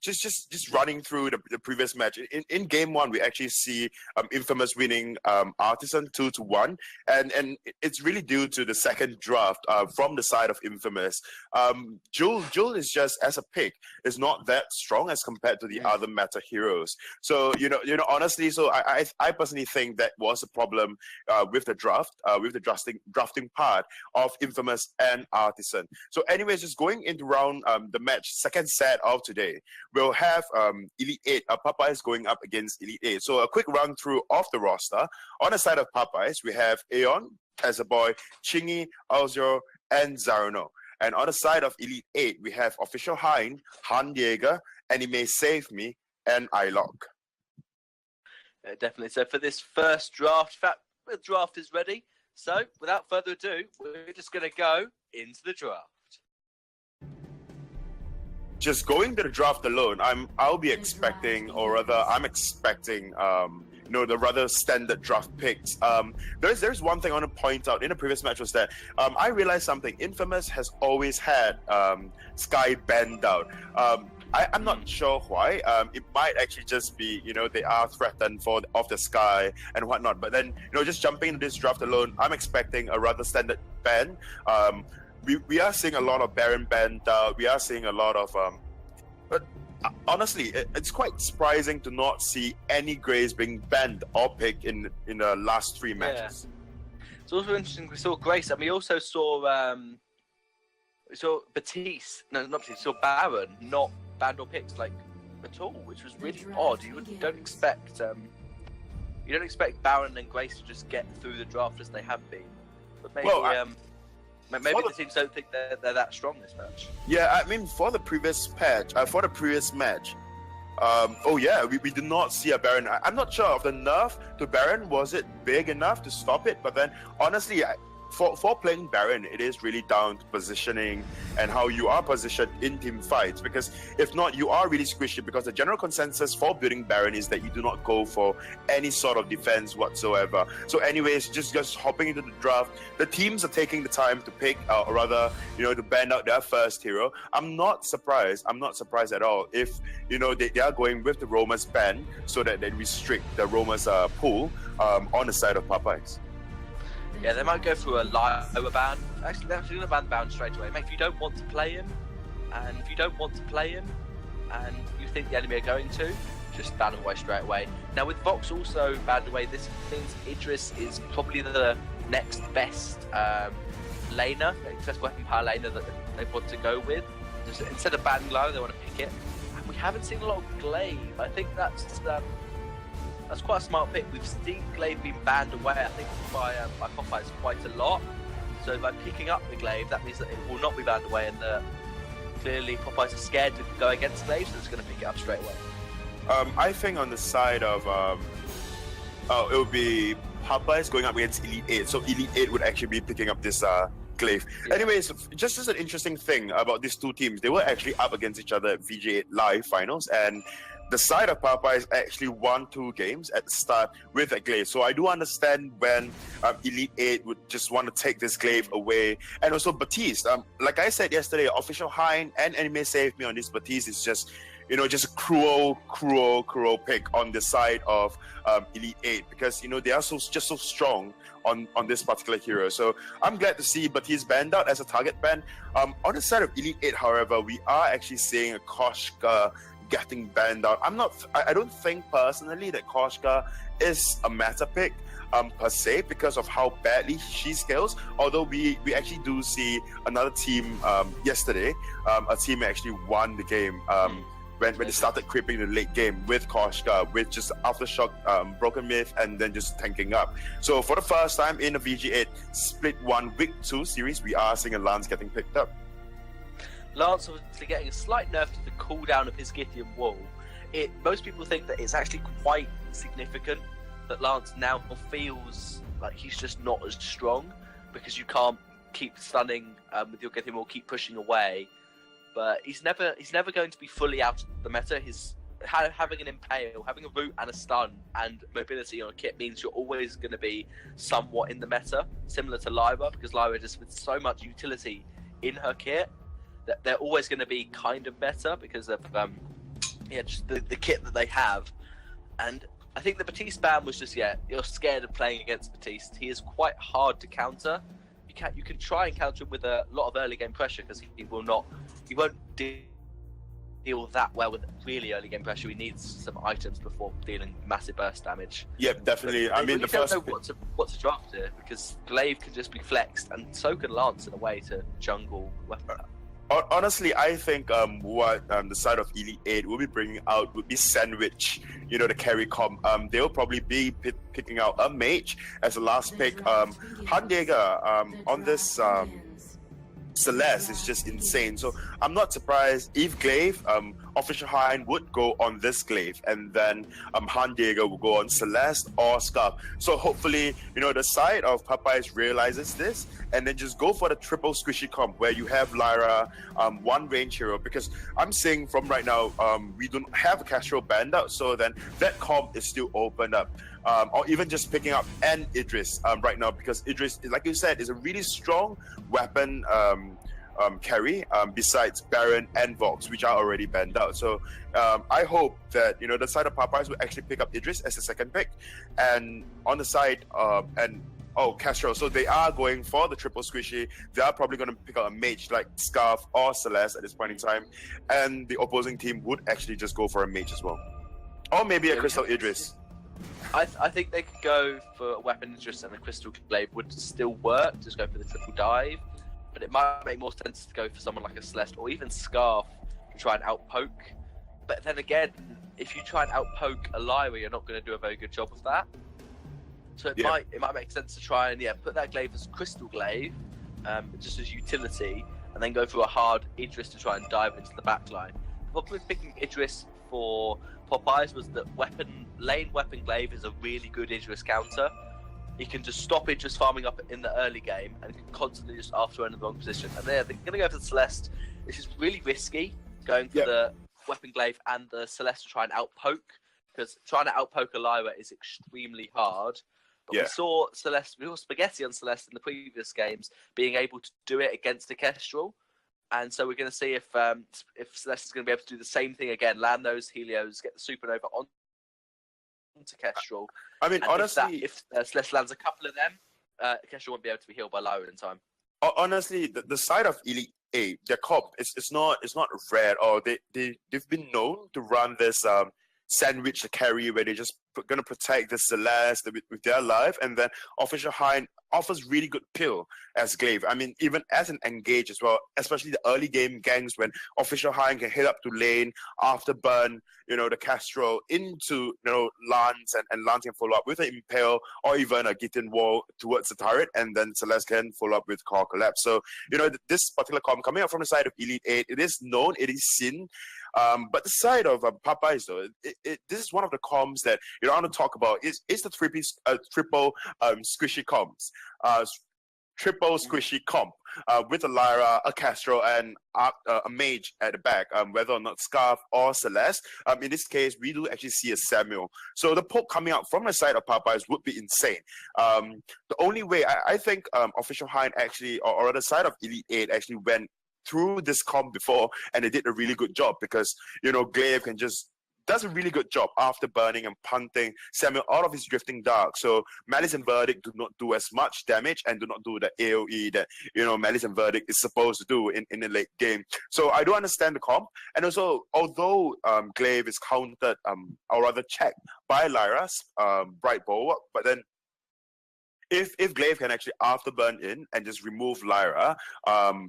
just running through the previous match. In game one, we actually see Infamous winning Artisan 2-1, and it's really due to the second draft from the side of Infamous. Jul is just, as a pick, is not that strong as compared to the other meta heroes. So honestly, so I personally think that was a problem with the drafting part of Infamous and Artisan. So anyways, just going into round the match second set of today, we'll have Elite 8 Popeyes going up against Elite 8. So a quick run through of the roster. On the side of Popeyes, we have Aeon, as a boy, Chingy, Alzor, and Zaruno. And on the side of Elite 8, we have Official Hein, Han Jaeger, Anime Save Me, and iLog. Definitely. So for this first draft, the draft is ready. So without further ado, we're just going to go into the draft. Just going to the draft alone, I'll be expecting, or rather, I'm expecting, the rather standard draft picks. There's one thing I want to point out in the previous match was that I realized something. Infamous has always had Sky banned out. I'm not sure why. It might actually just be, they are threatened of the Sky and whatnot. But then, just jumping into this draft alone, I'm expecting a rather standard ban. We are seeing a lot of Baron banned out. We are seeing a lot of but honestly, it's quite surprising to not see any Greys being banned or picked in the last three matches. Yeah. It's also interesting. We saw Grace, and we also saw Batiste. No, not Batiste. Saw Baron not banned or picked at all, which was really odd. You don't expect Baron and Grace to just get through the draft as they have been. But maybe maybe the teams don't think they're that strong this match. Yeah, I mean, for the previous match, we did not see a Baron. I'm not sure of the nerf to Baron. Was it big enough to stop it? But then, honestly, for playing Baron, it is really down to positioning and how you are positioned in team fights. Because if not, you are really squishy. Because the general consensus for building Baron is that you do not go for any sort of defense whatsoever. So anyways, just hopping into the draft, the teams are taking the time to pick, or rather, to ban out their first hero. I'm not surprised at all if, they are going with the Roamer's ban so that they restrict the Roamer's pool on the side of Popeyes. Yeah, they might go through a lower ban. Actually, they're actually going to ban Baron straight away. Mate, if you don't want to play him, and you think the enemy are going to, just ban him away straight away. Now, with Vox also banned away, this means Idris is probably the next best laner, best weapon power laner that they want to go with. Just, instead of banning low, they want to pick it. And we haven't seen a lot of Glaive. I think that's quite a smart pick. We've seen Glaive being banned away, I think, by Popeyes quite a lot. So by picking up the Glaive, that means that it will not be banned away, and clearly Popeyes are scared to go against Glaive, so it's going to pick it up straight away. I think on the side of it would be Popeyes going up against Elite 8. So Elite 8 would actually be picking up this Glaive. Yeah. Anyways, just as an interesting thing about these two teams, they were actually up against each other at VG8 Live finals, and the side of Popeyes actually won 2 games at the start with a Glaive. So I do understand when Elite 8 would just want to take this Glaive away. And also Batiste. Like I said yesterday, Official Hein and Anime Save Me on this Batiste is just, just a cruel pick on the side of Elite 8. Because, they are so strong on this particular hero. So I'm glad to see Batiste banned out as a target ban. On the side of Elite 8, however, we are actually seeing a Koshka getting banned out. I don't think personally that Koshka is a meta pick per se because of how badly she scales, although we actually do see another team yesterday, a team actually won the game when they started creeping the late game with Koshka, with just Aftershock, Broken Myth, and then just tanking up. So for the first time in the VG8 Split 1 Week 2 series, we are seeing a Lance getting picked up. Lance obviously getting a slight nerf to the cooldown of his Scythian wall. Most people think that it's actually quite significant that Lance now feels like he's just not as strong because you can't keep stunning with your Scythian wall, keep pushing away. But he's never going to be fully out of the meta. Having an impale, having a root and a stun and mobility on a kit means you're always going to be somewhat in the meta, similar to Lyra, because Lyra just with so much utility in her kit that they're always going to be kind of better because of just the kit that they have. And I think the Batiste ban was just, you're scared of playing against Batiste. He is quite hard to counter. You can try and counter him with a lot of early game pressure because he won't deal that well with really early game pressure. He needs some items before dealing massive burst damage. Yep, definitely. But I mean, don't know what to draft here because Glaive can just be flexed, and so can Lance in a way to jungle weapon. Honestly, I think what the side of Elite 8 will be bringing out would be Sandwich, the carry comp. They'll probably be picking out a mage as a last pick. Handega on this Celeste is just insane. So I'm not surprised if Glaive, Official Hein would go on this Glaive, and then Handega will go on Celeste or Scarf. So hopefully, the side of Popeyes realizes this and then just go for the triple squishy comp where you have Lyra, one range hero, because I'm seeing from right now, we don't have a Kestrel banned out, so then that comp is still opened up. Or even just picking up an Idris right now, because Idris, like you said, is a really strong weapon carry besides Baron and Vox, which are already banned out. So I hope that the side of Popeyes will actually pick up Idris as the second pick, and on the side Kestrel. So they are going for the triple squishy. They are probably going to pick up a mage like Scarf or Celeste at this point in time, and the opposing team would actually just go for a mage as well, or maybe a Crystal Idris. I think they could go for a weapon Idris, and a Crystal Glaive would still work. Just go for the triple dive, but it might make more sense to go for someone like a Celeste or even Scarf to try and outpoke. But then again, if you try and outpoke a Lyra, you're not going to do a very good job of that. So it might make sense to try and put that Glaive as Crystal Glaive, just as utility, and then go for a hard Idris to try and dive into the backline. The problem with picking Idris for Popeyes was that lane weapon Glaive is a really good Idris counter. He can just stop Idris farming up in the early game and can constantly just after in the wrong position. And they're going to go for the Celeste. This is really risky, going for the weapon Glaive and the Celeste to try and outpoke, because trying to outpoke a Lyra is extremely hard. But we saw Spaghetti on Celeste in the previous games being able to do it against a Kestrel. And so we're going to see if Celeste is going to be able to do the same thing again, land those Helios, get the Supernova onto Kestrel. I mean, honestly, if Celeste lands a couple of them, Kestrel won't be able to be healed by Lyra in time. Honestly, the side of Elite 8, their comp, it's not rare, or they've been known to run this sandwich carry where they're just going to protect the Celeste with their life, and then Official Hein offers really good pill as Glaive. I mean, even as an engage as well, especially the early game gangs when Official Hein can hit up to lane after burn, the Kestrel into, Lance, and Lance can follow up with an Impale or even a Gitten Wall towards the turret, and then Celeste can follow up with Core Collapse. So, this particular comp coming out from the side of Elite 8, it is known, it is seen. But the side of Popeyes, though, this is one of the comps that I want to talk about. Is the triple squishy comps, triple squishy comp with a Lyra, a Kestrel, and a mage at the back. Whether or not Scarf or Celeste. In this case, we do actually see a Samuel. So the poke coming out from the side of Popeyes would be insane. The only way I think Official Hein actually, or the side of Elite 8 actually went through this comp before, and they did a really good job because Glaive does a really good job after burning and punting Samuel out of his drifting dark. So Malice and Verdict do not do as much damage and do not do the AoE that Malice and Verdict is supposed to do in the late game. So I do understand the comp, and also although Glaive is countered or rather checked by Lyra's Bright Bulwark, but then if Glaive can actually afterburn in and just remove Lyra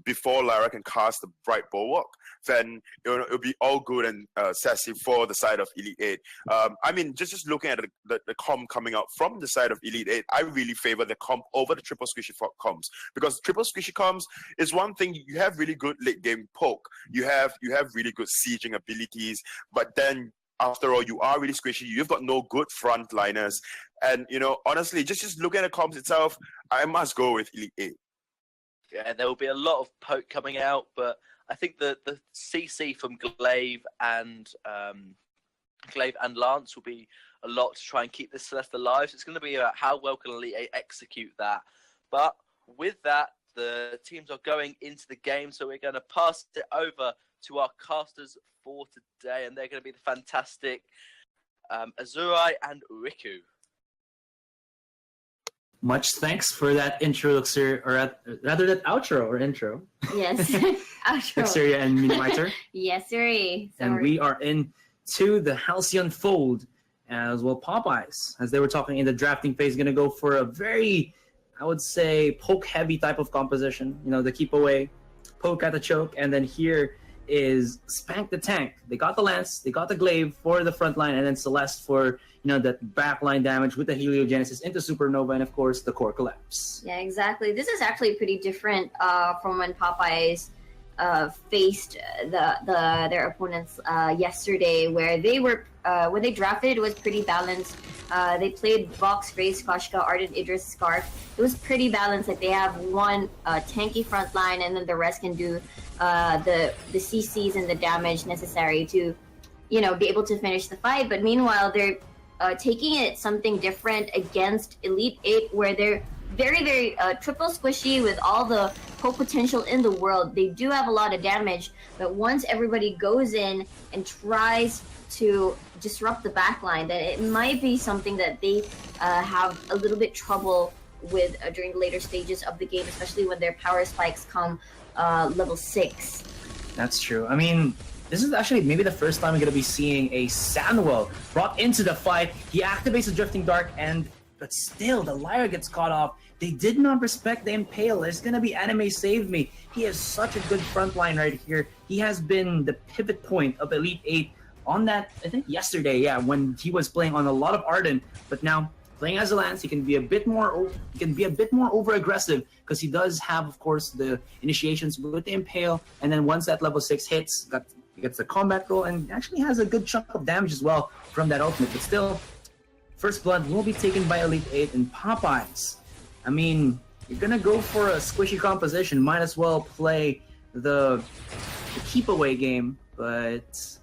before Lyra can cast the Bright Bulwark, then it'll be all good and sassy for the side of Elite 8. I mean, just looking at the comp coming out from the side of Elite 8, I really favor the comp over the triple squishy comps, because triple squishy comps is one thing. You have really good late game poke, you have really good sieging abilities, but then after all, you are really squishy. You've got no good frontliners. And, honestly, just look at the comps itself, I must go with Elite 8. Yeah, there will be a lot of poke coming out, but I think the CC from Glaive and Lance will be a lot to try and keep this Celeste alive. So it's going to be about how well can Elite 8 execute that. But with that, the teams are going into the game, so we're going to pass it over to our casters for today, and they're going to be the fantastic Azurai and Riku. Much thanks for that intro, Luxuria, or rather that outro or intro. Yes, outro. Luxuria and Minimizer. Yes, sir. And we are into the Halcyon Fold as well. Popeyes, as they were talking in the drafting phase, going to go for a very, I would say, poke-heavy type of composition. You know, the keep away, poke at the choke, and then here is Spank the Tank. They got the Lance, they got the Glaive for the front line, and then Celeste for, you know, that backline damage with the Heliogenesis into Supernova, and of course the Core Collapse. Yeah, exactly. This is actually pretty different from when Popeyes faced their opponents yesterday, where they were when they drafted, it was pretty balanced. They played Vox, Raze, Koshka, Ardent, Idris, Scarf. It was pretty balanced. Like they have one tanky front line, and then the rest can do the CCs and the damage necessary to, you know, be able to finish the fight. But meanwhile, they're taking it something different against Elite 8, where they're very, very triple squishy with all the poke potential in the world. They do have a lot of damage, but once everybody goes in and tries to disrupt the backline, then it might be something that they have a little bit trouble with during the later stages of the game, especially when their power spikes come level 6. That's true. I mean, this is actually maybe the first time we're going to be seeing a Samuel brought into the fight. He activates the Drifting Dark, but still, the Lyra gets caught off. They did not respect the Impale. It's going to be Anime Save Me. He has such a good front line right here. He has been the pivot point of Elite 8 on that, I think, yesterday, yeah, when he was playing on a lot of Arden. But now, playing as a Lance, he can be a bit more over-aggressive, because he does have, of course, the initiations with the Impale. And then once that level 6 hits, he gets the combat roll, and actually has a good chunk of damage as well from that ultimate. But still, First Blood will be taken by Elite 8 and Popeyes. I mean, you're going to go for a squishy composition. Might as well play the keep away game. But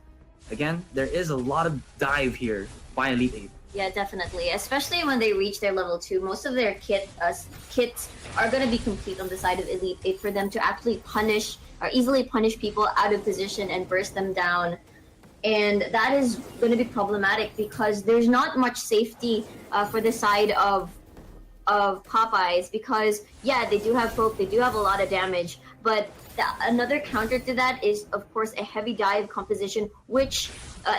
again, there is a lot of dive here by Elite 8. Yeah, definitely. Especially when they reach their level 2. Most of their kits are going to be complete on the side of Elite 8 for them to actually punish or easily punish people out of position and burst them down. And that is going to be problematic because there's not much safety for the side of Popeyes, because yeah, they do have poke, they do have a lot of damage, but another counter to that is of course a heavy dive composition, which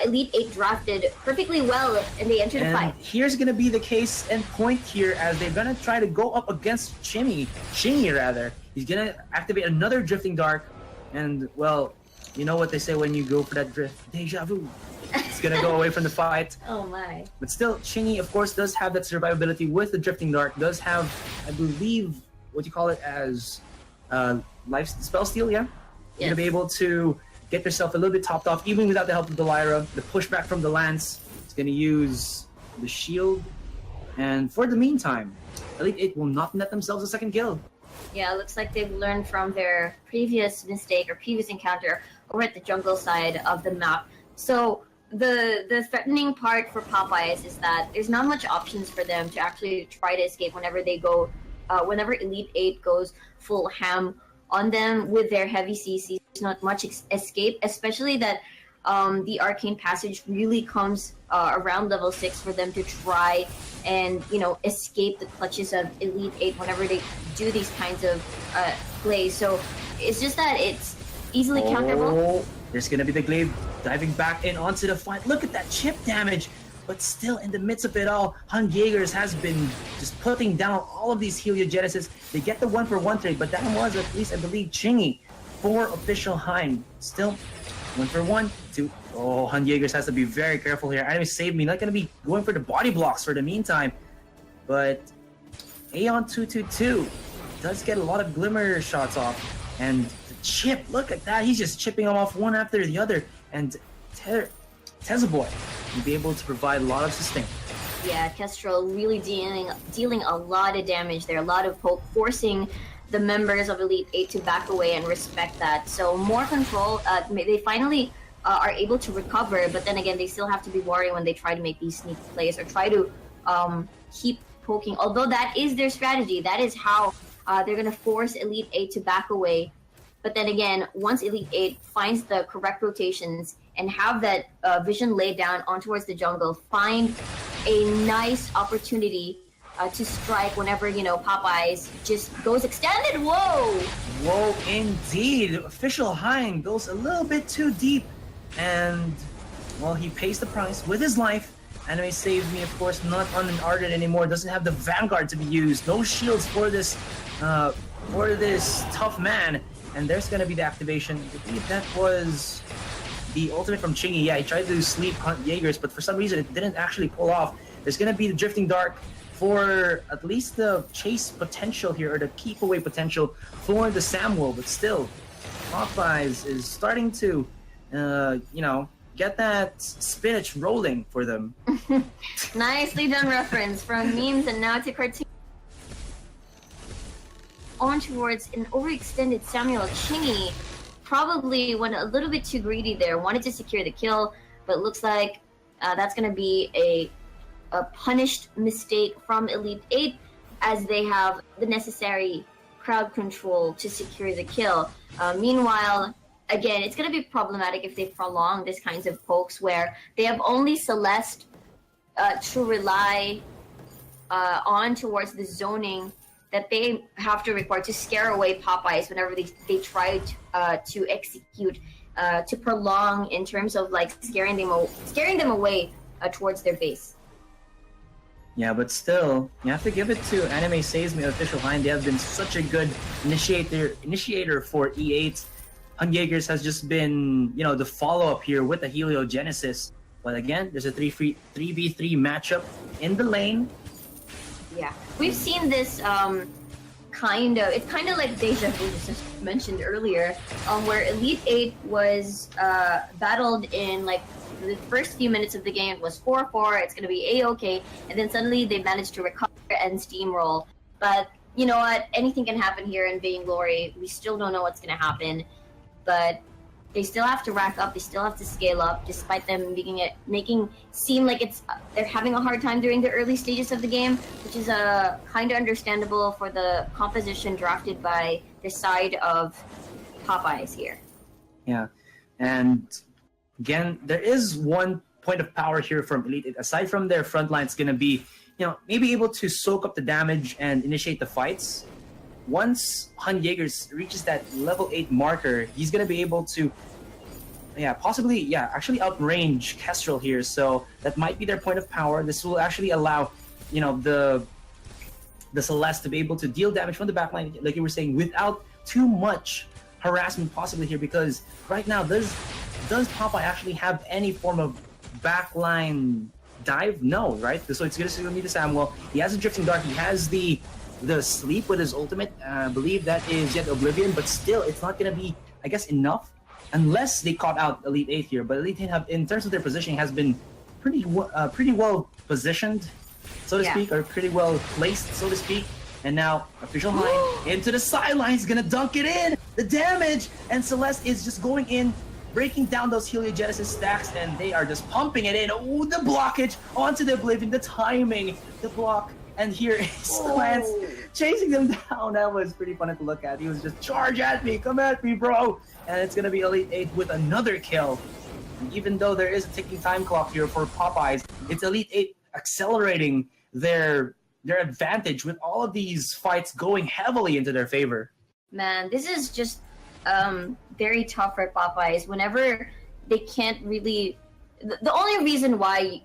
Elite 8 drafted perfectly well, and they entered the fight. Here's going to be the case and point here, as they're going to try to go up against Shingy rather. He's going to activate another Drifting Dark, and well, you know what they say when you go for that drift, deja vu. It's going to go away from the fight. Oh my. But still, Shingy, of course, does have that survivability with the Drifting Dark, does have, I believe, what you call it as life spell steal, yeah? You're going to be able to get yourself a little bit topped off, even without the help of the Lyra. The pushback from the Lance is going to use the shield. And for the meantime, Elite 8 will not net themselves a second kill. Yeah, it looks like they've learned from their previous mistake or previous encounter over at the jungle side of the map. So the threatening part for Popeyes is that there's not much options for them to actually try to escape whenever they go, whenever Elite 8 goes full ham on them with their heavy CC. There's not much escape, especially that the Arcane Passage really comes around level 6 for them to try and, you know, escape the clutches of Elite 8 whenever they do these kinds of plays. So it's just that it's easily counterable. There's going to be the Glaive diving back in onto the fight. Look at that chip damage. But still, in the midst of it all, Han Jaegers has been just putting down all of these Heliogenesis. They get the 1-for-1 trade, but that was at least, I believe, Chingy for official Hein. Still, 1-for-1. Oh, Han Jaegers has to be very careful here. Anime Save Me, not going to be going for the body blocks for the meantime. But Aeon 222 does get a lot of glimmer shots off. And the chip, look at that. He's just chipping them off one after the other. And Tezaboy will be able to provide a lot of sustain. Yeah, Kestrel really dealing a lot of damage there, a lot of poke, forcing the members of Elite 8 to back away and respect that. So more control. They finally are able to recover, but then again, they still have to be wary when they try to make these sneak plays or try to keep poking. Although that is their strategy, that is how they're going to force Elite 8 to back away But then again, once Elite 8 finds the correct rotations and have that vision laid down on towards the jungle, find a nice opportunity to strike whenever, Popeyes just goes extended. Whoa! Whoa, indeed. Official Hein goes a little bit too deep. And, well, he pays the price with his life. Anime saves me, of course, not unarted anymore. Doesn't have the Vanguard to be used. No shields for this tough man. And there's gonna be the activation. I believe that was the ultimate from Chingy. Yeah, he tried to sleep hunt Jaegers, but for some reason it didn't actually pull off. There's gonna be the Drifting Dark for at least the chase potential here, or the keep away potential for the Samuel, but still, Popeyes is starting to, get that spinach rolling for them. Nicely done reference from memes and now to cartoon. On towards an overextended Samuel Chingy. Probably went a little bit too greedy there, wanted to secure the kill, but looks like that's going to be a punished mistake from Elite 8 as they have the necessary crowd control to secure the kill. Meanwhile, again, it's going to be problematic if they prolong this kinds of pokes where they have only Celeste to rely on towards the zoning that they have to require to scare away Popeyes whenever they try to execute, to prolong in terms of like scaring them away towards their base. Yeah, but still, you have to give it to Anime Saves Me Official Hein. They have been such a good initiator for E8. Hun Jaegers has just been, the follow-up here with the Heliogenesis. But again, there's a 3v3 matchup in the lane. Yeah, we've seen this it's kind of like deja vu, just mentioned earlier, where Elite 8 was battled in like the first few minutes of the game. It was 4-4, it's going to be A-okay, and then suddenly they managed to recover and steamroll. But you know what, anything can happen here in Vainglory. We still don't know what's going to happen, but they still have to rack up, they still have to scale up, despite them making seem like they're having a hard time during the early stages of the game, which is kind of understandable for the composition drafted by the side of Popeyes here. Yeah, and again, there is one point of power here from Elite 8. Aside from their front line, it's going to be, maybe able to soak up the damage and initiate the fights. Once Hun Jaegers reaches that level 8 marker, he's going to be able to, actually outrange Kestrel here. So that might be their point of power. This will actually allow, the Celeste to be able to deal damage from the backline, like you were saying, without too much harassment possibly here. Because right now, does Popeye actually have any form of backline dive? No, right? So it's going to be the Samuel. He has a Drifting Dark. He has the sleep with his ultimate. I believe that is yet Oblivion, but still, it's not going to be, I guess, enough unless they caught out Elite 8 here. But Elite 8 in terms of their positioning, has been pretty well positioned, so to speak, or pretty well placed, so to speak. And now, Official Hein into the sidelines, gonna dunk it in! The damage! And Celeste is just going in, breaking down those Heliogenesis stacks, and they are just pumping it in. Oh, the blockage onto the Oblivion, the timing, the block. And here is Lance chasing them down. That was pretty funny to look at. He was just, charge at me, come at me, bro. And it's going to be Elite 8 with another kill. And even though there is a ticking time clock here for Popeyes, it's Elite 8 accelerating their advantage with all of these fights going heavily into their favor. Man, this is just very tough for Popeyes. Whenever they can't really... The only reason why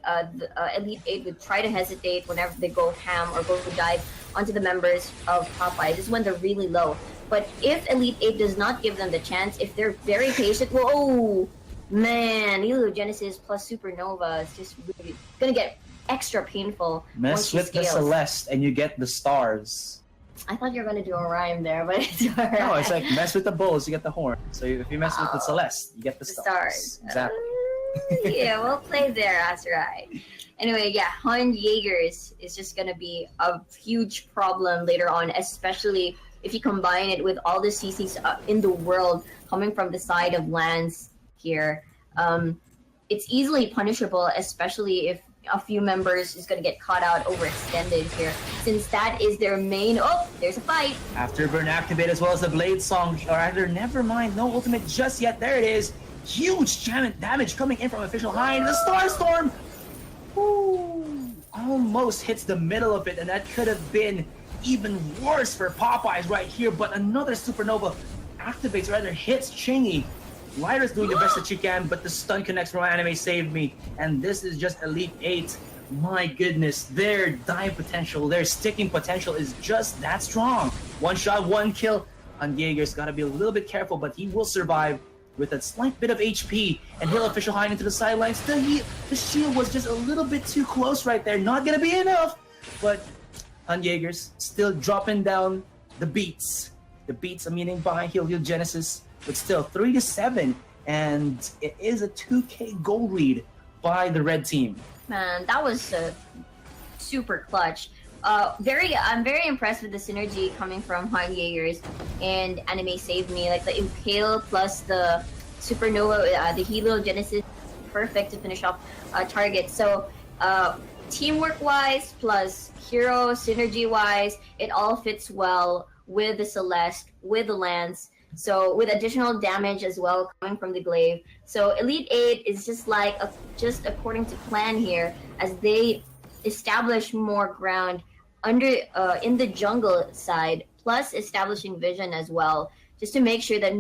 Elite 8 would try to hesitate whenever they go ham or go dive onto the members of Popeyes is when they're really low. But if Elite 8 does not give them the chance, if they're very patient, whoa, man, Heliogenesis plus Supernova is just really going to get extra painful. Mess with the Celeste and you get the stars. I thought you were going to do a rhyme there, but it's alright. No, it's like mess with the bulls, you get the horn. So if you mess with the Celeste, you get the stars. Exactly. Yeah, we'll play there, that's right. Anyway, yeah, Hun Jaegers is just going to be a huge problem later on, especially if you combine it with all the CCs in the world coming from the side of Lance here. It's easily punishable, especially if a few members is going to get caught out overextended here, since that is their main. Oh, there's a fight. Afterburn activate as well as the Blade Song. Or rather, never mind, no ultimate just yet. There it is. Huge damage coming in from Official Hind. The Star Storm! Ooh, almost hits the middle of it, and that could have been even worse for Popeyes right here. But another Supernova activates, rather hits Chingy. Lyra's doing the best that she can, but the stun connects from Anime Saved Me. And this is just Elite 8. My goodness, their dive potential, their sticking potential is just that strong. One shot, one kill. And Jaeger's got to be a little bit careful, but he will survive with a slight bit of HP. And he'll Official Hind into the sidelines. The shield was just a little bit too close right there. Not going to be enough. But Jaeger's still dropping down the beats. The beats, meaning by Heal Genesis. But still, 3-7, and it is a 2K goal lead by the red team. Man, that was super clutch. I'm very impressed with the synergy coming from Hind Jaegers and Anime Saved Me. Like the Impale plus the Supernova, the Heliogenesis, perfect to finish off targets. So teamwork-wise plus hero synergy-wise, it all fits well with the Celeste, with the Lance. So with additional damage as well coming from the Glaive. So Elite 8 is just like just according to plan here, as they establish more ground under in the jungle side, plus establishing vision as well, just to make sure that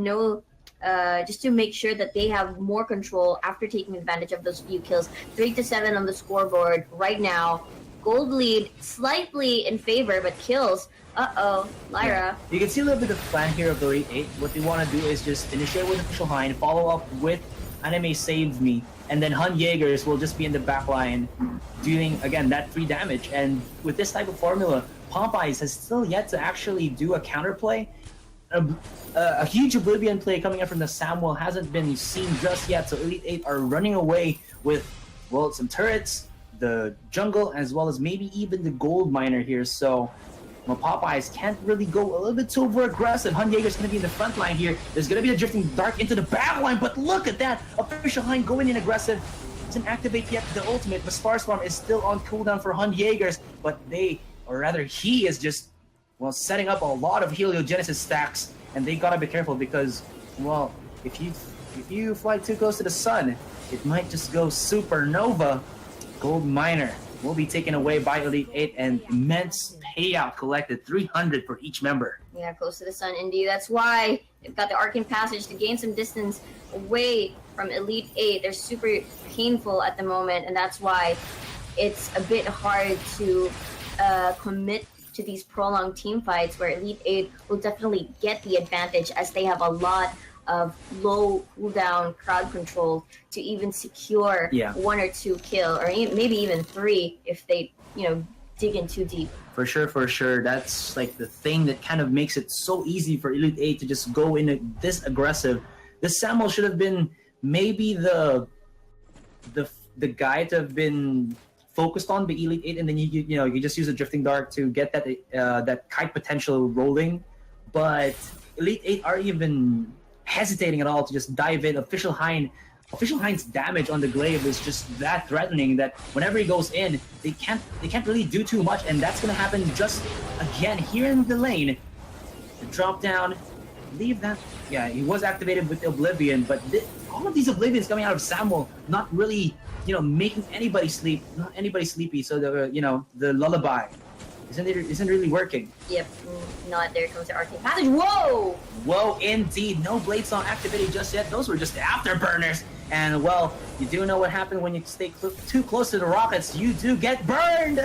they have more control after taking advantage of those few kills. 3-7 on the scoreboard right now. Gold lead slightly in favor, but kills. Lyra. You can see a little bit of plan here of the Elite 8. What they want to do is just initiate with Official Hind, follow up with Anime Saved Me, and then Hunt Jaegers will just be in the back line doing, again, that 3 damage. And with this type of formula, Popeyes has still yet to actually do a counterplay. A huge Oblivion play coming in from the Samuel hasn't been seen just yet, so Elite 8 are running away with, well, some turrets, the jungle, as well as maybe even the gold miner here. So Popeyes can't really go a little bit too over aggressive. Hunt Jaeger's going to be in the front line here. There's going to be a drifting dark into the back line, but look at that! Official Hind going in aggressive. Doesn't activate yet the ultimate, but Starstorm is still on cooldown for Hunt Jaegers, but he is just, well, setting up a lot of Heliogenesis stacks, and they gotta be careful because, well, if you fly too close to the sun, it might just go supernova. Gold miner will be taken away by Elite 8, and immense payout collected, 300 for each member. Yeah, close to the sun, indeed. That's why they've got the Arcane Passage to gain some distance away from Elite 8. They're super painful at the moment, and that's why it's a bit hard to commit to these prolonged team fights, where Elite 8 will definitely get the advantage, as they have a lot of low cooldown crowd control to even secure 1 or 2 kill, or maybe even 3 if they, dig in too deep. For sure. That's like the thing that kind of makes it so easy for Elite 8 to just go in this aggressive. The Samuel should have been maybe the guy to have been focused on the Elite 8, and then you just use a Drifting Dark to get that kite potential rolling. But Elite 8 aren't even hesitating at all to just dive in. Official Hind's damage on the Glaive is just that threatening that whenever he goes in, they can't really do too much, and that's gonna happen just again here in the lane. The drop down, leave that. Yeah, he was activated with Oblivion, but all of these Oblivions coming out of Samuel, not really, making anybody sleepy. So the lullaby isn't really working. Yep, not. There comes the Arcane Passage. Whoa, indeed. No Blade Song activated just yet. Those were just afterburners. And, well, you do know what happened when you stay too close to the rockets. You do get burned.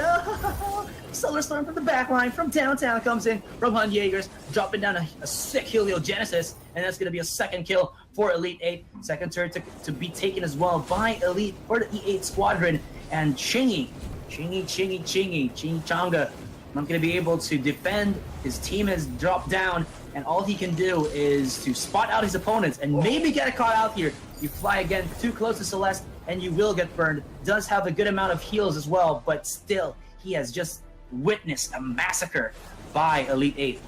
Solar Storm from the back line, from downtown comes in from Hunt Jaegers, dropping down a sick Heliogenesis, and that's going to be a second kill for Elite 8. Second turret to be taken as well by Elite or the E8 squadron. And Chingy Changa not going to be able to defend. His team has dropped down, and all he can do is to spot out his opponents and maybe get caught out here. You fly again too close to Celeste, and you will get burned. Does have a good amount of heals as well, but still, he has just witnessed a massacre by Elite 8.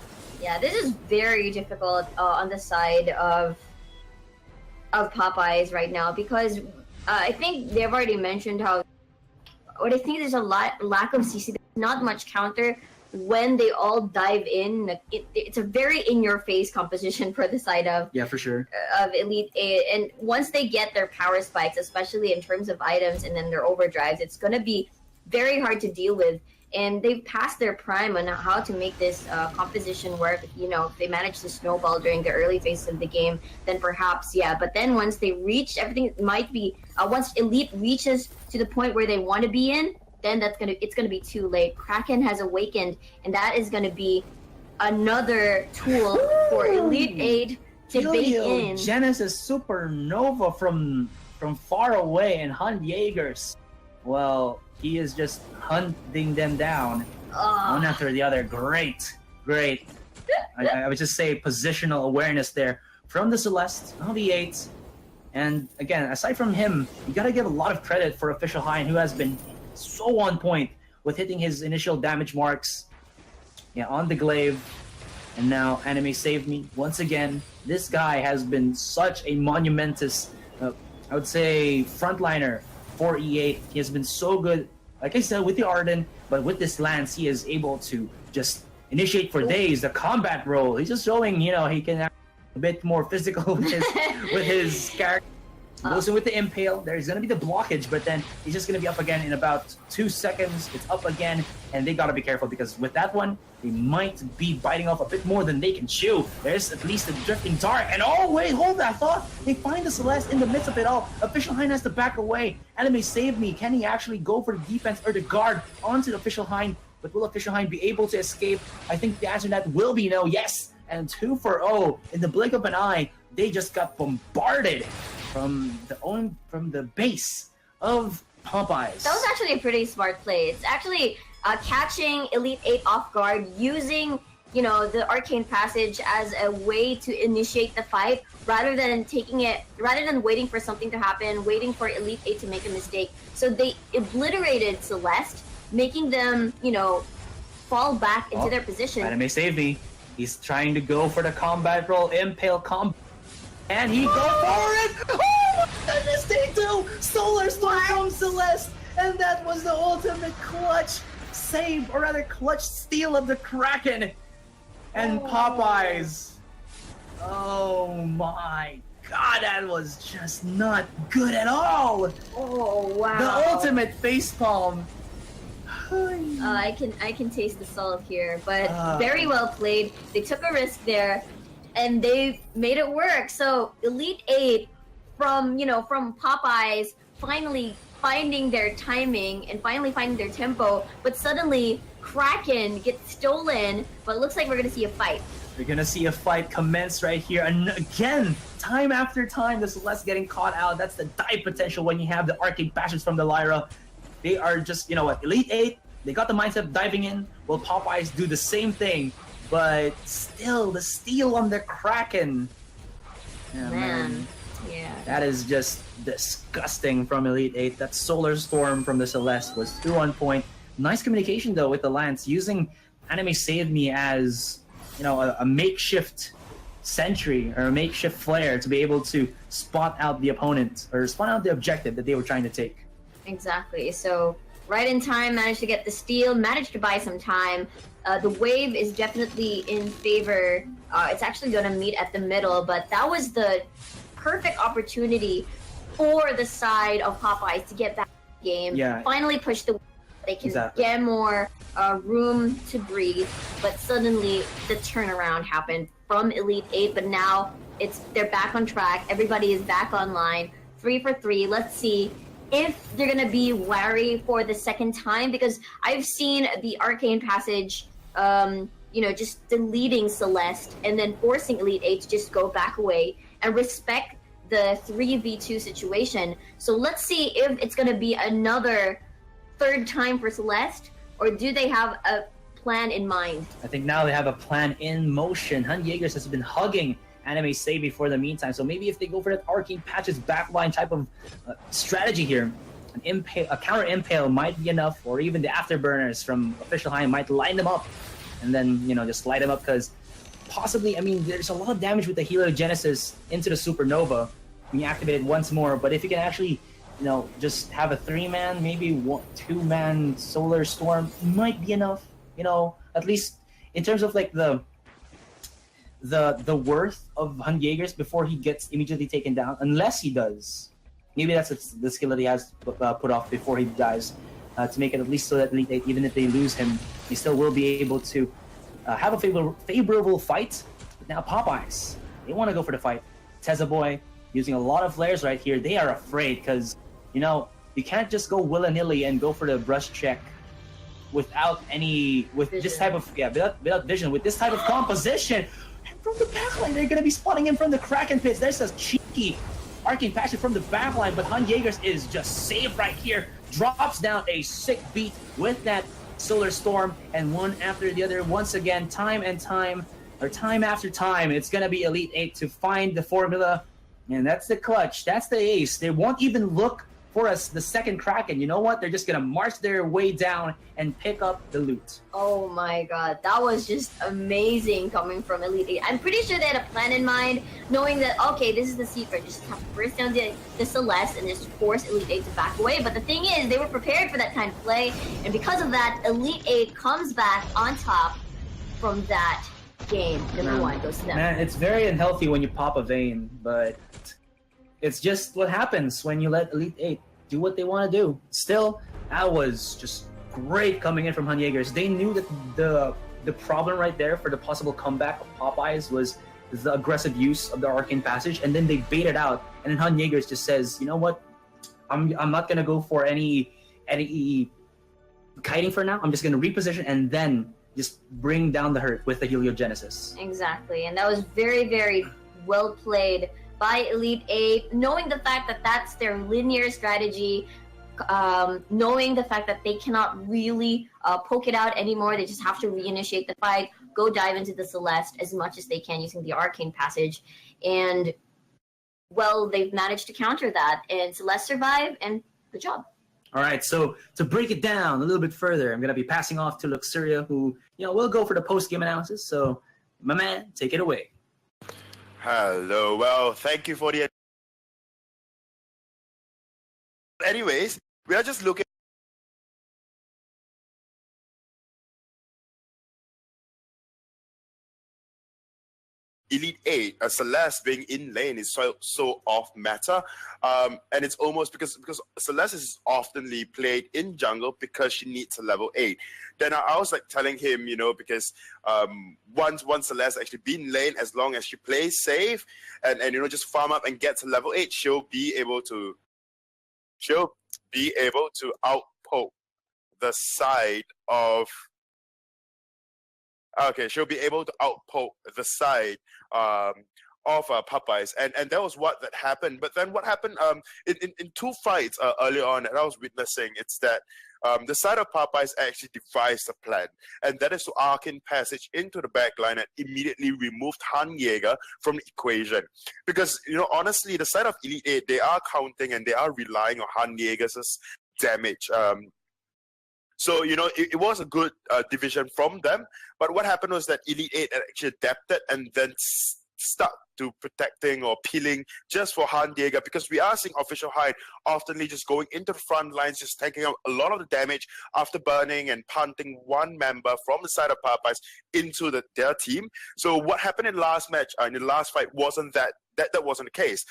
Yeah, this is very difficult on the side of Popeyes right now, because I think they've already mentioned how what I think there's a lack of CC. There's not much counter when they all dive in. Like, it's a very in-your-face composition for the side of Yeah, for sure. of Elite Eight. And once they get their power spikes, especially in terms of items and then their overdrives, it's gonna be very hard to deal with. And they've passed their prime on how to make this composition work. You know, if they manage to snowball during the early phases of the game, then perhaps, yeah. But then once they reach, everything might be, once Elite reaches to the point where they want to be in, then it's gonna be too late. Kraken has awakened, and that is gonna be another tool for Elite Eight to bake in. Genesis Supernova from far away, and Hunt Jaegers, well, he is just hunting them down one after the other. Great. I would just say positional awareness there from the Celeste, on the 8. And again, aside from him, you gotta give a lot of credit for Official Hein, who has been so on point with hitting his initial damage marks on the Glaive. And now Anime Save Me. Once again, this guy has been such a monumentous, I would say, frontliner for E8. He has been so good, like I said, with the Arden, but with this Lance, he is able to just initiate for days the combat role. He's just showing, he can act a bit more physical with his character. Also with the Impale, there's going to be the blockage, but then he's just going to be up again in about 2 seconds. It's up again, and they got to be careful because with that one, they might be biting off a bit more than they can chew. There's at least a drifting dark, and oh wait, hold that thought. They find the Celeste in the midst of it all. Official Hein has to back away. Anime Save Me. Can he actually go for the defense or the guard onto the Official Hein? But will Official Hein be able to escape? I think the answer to that will be no. Yes, and 2-0 in the blink of an eye. They just got bombarded from the base of Popeyes. That was actually a pretty smart play. It's actually catching Elite Eight off guard, using the Arcane Passage as a way to initiate the fight, rather than waiting for something to happen, waiting for Elite Eight to make a mistake. So they obliterated Celeste, making them fall back into their position. Anime Save Me. He's trying to go for the combat roll, Impale combat. And he go for it! Oh my goodness, they do! Solar Storm from Celeste! And that was the ultimate clutch save, or rather clutch steal of the Kraken! And Popeyes. Oh my god, that was just not good at all! Oh wow. The ultimate facepalm. I can taste the salt here, but very well played. They took a risk there, and they made it work. So Elite Eight, from Popeyes, finally finding their timing and finally finding their tempo, but suddenly Kraken gets stolen. But it looks like we're gonna see a fight. We're gonna see a fight commence right here, and again, time after time, the Celeste getting caught out. That's the dive potential when you have the arcade bashes from the Lyra. They are just, Elite Eight, they got the mindset of diving in. Will Popeyes do the same thing? But still, the steal on the Kraken. Yeah, man. Yeah. That is just disgusting from Elite Eight. That Solar Storm from the Celeste was too on point. Nice communication, though, with the Lance, using Anime Save Me as, a makeshift sentry or a makeshift flare to be able to spot out the opponent or spot out the objective that they were trying to take. Exactly. So right in time, managed to get the steal, managed to buy some time. The wave is definitely in favor. It's actually going to meet at the middle, but that was the perfect opportunity for the side of Popeyes to get back in the game. Yeah. Finally push the. They can get more room to breathe, but suddenly the turnaround happened from Elite Eight. But now they're back on track. Everybody is back online. 3 for 3. Let's see if they're gonna be wary for the second time, because I've seen the Arcane Passage, just deleting Celeste and then forcing Elite Eight to just go back away and respect the 3v2 situation. So let's see if it's gonna be another third time for Celeste, or do they have a plan in mind? I think now they have a plan in motion. Hunt Jaegers has been hugging Anime Save Me for the meantime, so maybe if they go for that Arcane Patches backline type of strategy here, a counter Impale might be enough, or even the Afterburners from Official Hein might line them up, and then, just light them up, because possibly, there's a lot of damage with the Helio Genesis into the Supernova when you activate it once more, but if you can actually just have a 3-man, maybe 2-man Solar Storm might be enough. At least in terms of like the worth of Jaegers before he gets immediately taken down, unless he does. Maybe that's the skill that he has put off before he dies, to make it at least so that Elite 8, even if they lose him, they still will be able to have a favorable fight. But now Popeyes, they want to go for the fight. Teza Boy using a lot of flares right here. They are afraid because, you can't just go willy-nilly and go for the brush check without this type of, without vision, with this type of composition. And from the backline, they're going to be spawning in from the Kraken pits. There's a cheeky arcane passage from the backline, but Jaegers is just safe right here. Drops down a sick beat with that Solar Storm, and one after the other, once again, time after time, it's going to be Elite 8 to find the formula, and that's the clutch. That's the ace. They won't even look for the second Kraken. You know what? They're just going to march their way down and pick up the loot. Oh my god, that was just amazing coming from Elite 8. I'm pretty sure they had a plan in mind, knowing that, okay, this is the secret. Just have to burst down the Celeste and just force Elite 8 to back away. But the thing is, they were prepared for that kind of play, and because of that, Elite 8 comes back on top from that game. Number 1 goes to them. Man, it's very unhealthy when you pop a Vayne, but it's just what happens when you let Elite 8 do what they want to do. Still, that was just great coming in from Jaegers. They knew that the problem right there for the possible comeback of Popeyes was the aggressive use of the arcane passage, and then they baited out. And then Jaegers just says, you know what? I'm not gonna go for any kiting for now. I'm just gonna reposition and then just bring down the hurt with the Heliogenesis. Exactly, and that was very, very well played by Elite 8, knowing the fact that that's their linear strategy, knowing the fact that they cannot really poke it out anymore. They just have to reinitiate the fight, go dive into the Celeste as much as they can using the arcane passage. And, well, they've managed to counter that, and Celeste survive, and good job. All right, so to break it down a little bit further, I'm going to be passing off to Luxuria, who, will go for the post-game analysis. So, my man, take it away. Hello. Well, thank you for the... Anyways, we are just looking... Elite 8, Celeste being in lane is so off meta, and it's almost because Celeste is oftenly played in jungle because she needs a level 8. Then I was like telling him, because once Celeste actually be in lane, as long as she plays safe and just farm up and get to level 8, she'll be able to outpoke the side of... Okay, she'll be able to outpoke the side of Popeyes, and that was what that happened. But then what happened in 2 fights earlier on that I was witnessing, it's that the side of Popeyes actually devised a plan, and that is to arcane passage into the backline and immediately removed Jaeger from the equation. Because honestly, the side of Elite 8, they are counting and they are relying on Jaeger's damage. So, it was a good division from them. But what happened was that Elite 8 actually adapted and then stuck to protecting or peeling just for Jaeger, because we are seeing Official Hyde oftenly just going into the front lines, just taking out a lot of the damage after burning and punting one member from the side of Popeyes into their team. So what happened in the last match, in the last fight, wasn't that wasn't the case.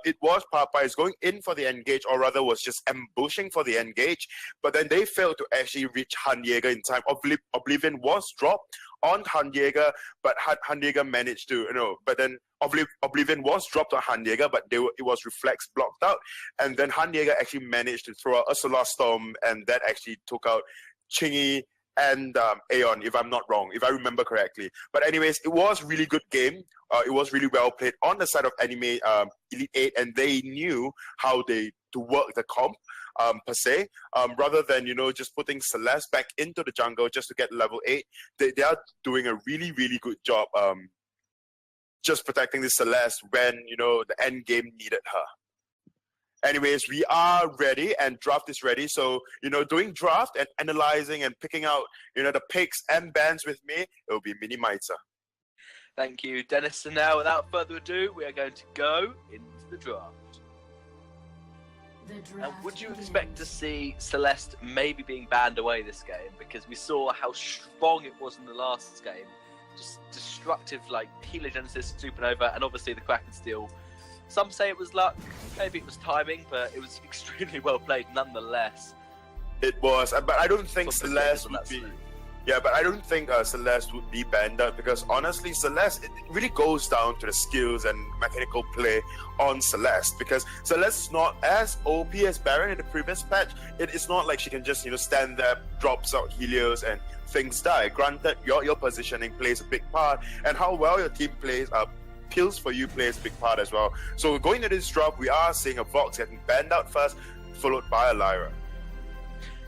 It was Popeyes going in for the engage, or rather was just ambushing for the engage, but then they failed to actually reach Jaeger in time. Oblivion was dropped on Jaeger, but Jaeger managed to, but then Oblivion was dropped on Jaeger, but it was reflex blocked out, and then Jaeger actually managed to throw out a Solar Storm, and that actually took out Chingy and Aeon, if I'm not wrong, if I remember correctly. But anyways, it was a really good game. It was really well played on the side of Elite 8, and they knew how to work the comp per se, rather than just putting Celeste back into the jungle just to get level 8. They are doing a really, really good job just protecting the Celeste when the end game needed her. Anyways, we are ready and draft is ready. So, doing draft and analyzing and picking out, the picks and bans with me, it will be Mini Mitre. Thank you, Dennis. So now, without further ado, we are going to go into the draft. Would you expect to see Celeste maybe being banned away this game? Because we saw how strong it was in the last game. Just destructive, like Heliogenesis, Supernova, and obviously the Kraken steal. Some say it was luck, maybe it was timing, but it was extremely well played nonetheless. It was, but I don't think For Celeste on would that be. slate. Yeah, but I don't think Celeste would be banned out because honestly, Celeste, it really goes down to the skills and mechanical play on Celeste because Celeste is not as OP as Baron in the previous patch. It's not like she can just, stand there, drops out Helios and things die. Granted, your positioning plays a big part and how well your team plays kills for you plays a big part as well. So going to this drop, we are seeing a Vox getting banned out first, followed by a Lyra.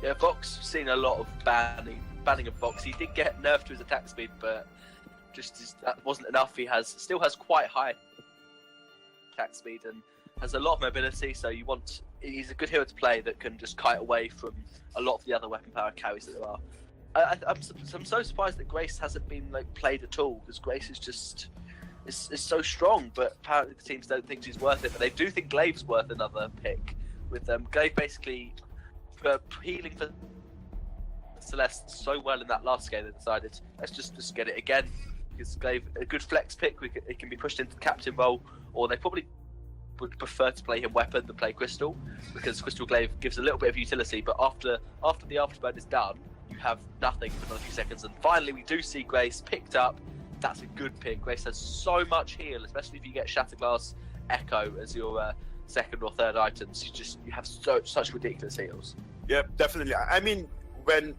Yeah, Vox seen a lot of banning of Vox. He did get nerfed to his attack speed, but that wasn't enough. He still has quite high attack speed and has a lot of mobility. So he's a good hero to play that can just kite away from a lot of the other weapon power carries that there are. I'm so surprised that Grace hasn't been played at all because Grace is just is so strong. But apparently the teams don't think she's worth it. But they do think Glaive's worth another pick. With Glaive basically healing for Celeste so well in that last game, they decided let's just get it again because Glaive a good flex pick. It can be pushed into the captain role, or they probably would prefer to play him weapon than play Crystal because Crystal Glaive gives a little bit of utility. But after the afterburn is done, you have nothing for another few seconds. And finally, we do see Grace picked up. That's a good pick. Grace has so much heal, especially if you get Shatterglass Echo as your second or third items. You have such ridiculous heals. Yeah, definitely. I mean, when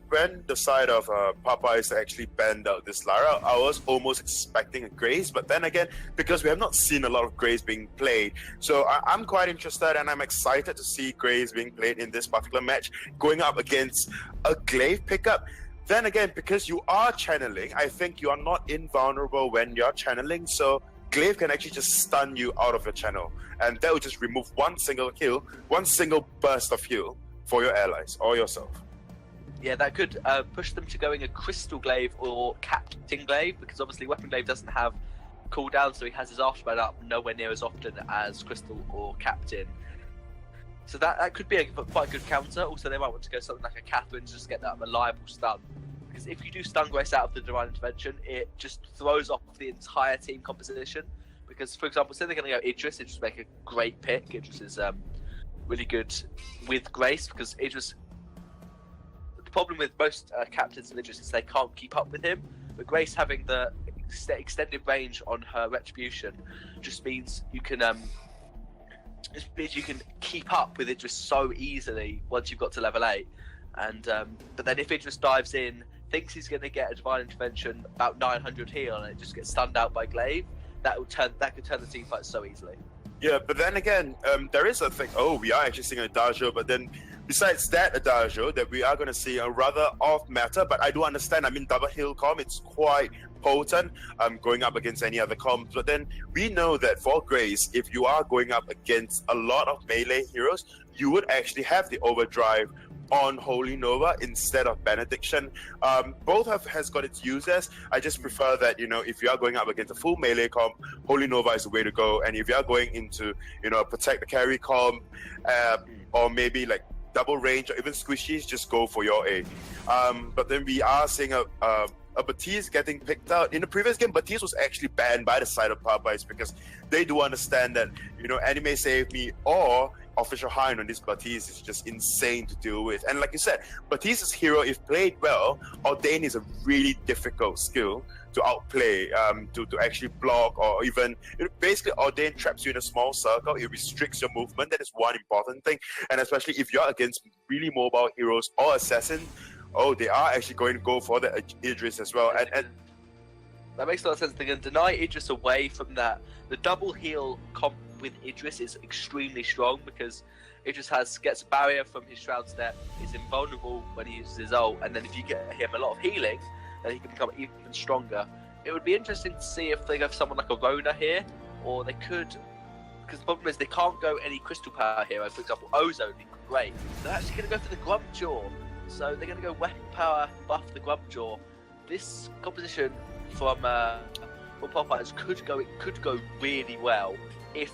the side of Popeyes actually banned out this Lara, I was almost expecting a Grace, but then again, because we have not seen a lot of Grace being played, so I'm quite interested and I'm excited to see Grace being played in this particular match, going up against a Glaive pickup. Then again, because you are channeling, I think you are not invulnerable when you're channeling, so Glaive can actually just stun you out of your channel, and that will just remove one single burst of heal for your allies or yourself. Yeah, that could push them to going a Crystal Glaive or Captain Glaive, because obviously Weapon Glaive doesn't have cooldown, so he has his afterburn up nowhere near as often as Crystal or Captain. So that could be quite a good counter. Also, they might want to go something like a Catherine to just get that reliable stun. Because if you do stun Grace out of the Divine Intervention, it just throws off the entire team composition. Because, for example, say they're going to go Idris make a great pick. Idris is really good with Grace, because Idris... The problem with most captains of Idris is they can't keep up with him. But Grace having the extended range on her Retribution just means you can... you can keep up with Idris so easily once you've got to level 8. And but then if Idris dives in, thinks he's going to get a Divine Intervention, about 900 heal, and it just gets stunned out by Glaive, that could turn the team fight so easily. Yeah, but then again, there is a thing. Oh, we are actually seeing an Adagio, but then besides that Adagio, that we are going to see a rather off matter. But I do understand. I mean, double heal comp, it's quite potent going up against any other comp. But then we know that for Grace, if you are going up against a lot of melee heroes, you would actually have the overdrive on Holy Nova instead of Benediction. Both has got its uses. I just prefer that, if you are going up against a full melee comp, Holy Nova is the way to go. And if you are going into, protect the carry comp, or maybe like double range or even squishies, just go for your A. But then we are seeing a Baptiste getting picked out. In the previous game, Baptiste was actually banned by the side of Popeyes because they do understand that, Anime Save Me or Official Hind on this Baptiste is just insane to deal with. And like you said, Baptiste's hero, if played well, Ordain is a really difficult skill to outplay, to actually block, or even basically Ordain traps you in a small circle. It restricts your movement. That is one important thing. And especially if you're against really mobile heroes or assassins, they are actually going to go for the Idris as well. And that makes a lot of sense. They can deny Idris away from that. The double heal comp with Idris is extremely strong because Idris gets a barrier from his Shroud Step, is invulnerable when he uses his ult, and then if you get him a lot of healing, then he can become even stronger. It would be interesting to see if they have someone like a Rona here, or they could, because the problem is they can't go any crystal power hero. For example, Ozone would be great. They're actually going to go for the Grumpjaw, so they're going to go weapon power, buff the Grumpjaw. This composition from Popeyes could go really well if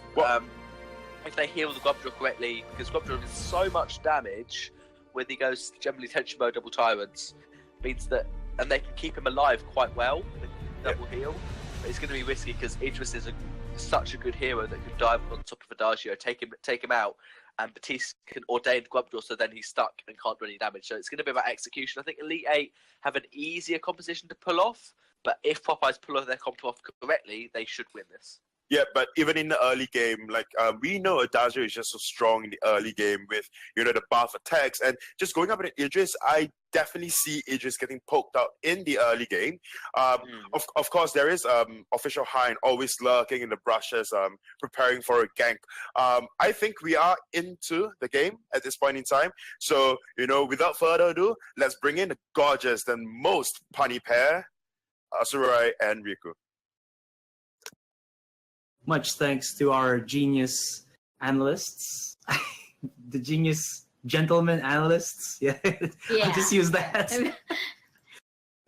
if they heal the Grubdrill correctly, because Grubdrill does so much damage when he goes generally tension mode double tyrants, means that, and they can keep him alive quite well, they can double heal. But it's going to be risky because Idris is such a good hero that can dive on top of Adagio, take him out, and Batiste can ordain Grubdrill, so then he's stuck and can't do any damage. So it's going to be about execution. I think Elite 8 have an easier composition to pull off, but if Popeyes pull their comp off correctly, they should win this. Yeah, but even in the early game, like we know Adagio is just so strong in the early game with, you know, the buff attacks and just going up with Idris. I definitely see Idris getting poked out in the early game. Of course, there is official Hein always lurking in the brushes, preparing for a gank. I think we are into the game at this point in time. So, you know, without further ado, let's bring in the gorgeous and most punny pair, Asurai and Riku. Much thanks to our genius analysts, the genius gentlemen analysts. Yeah, I'll just use that.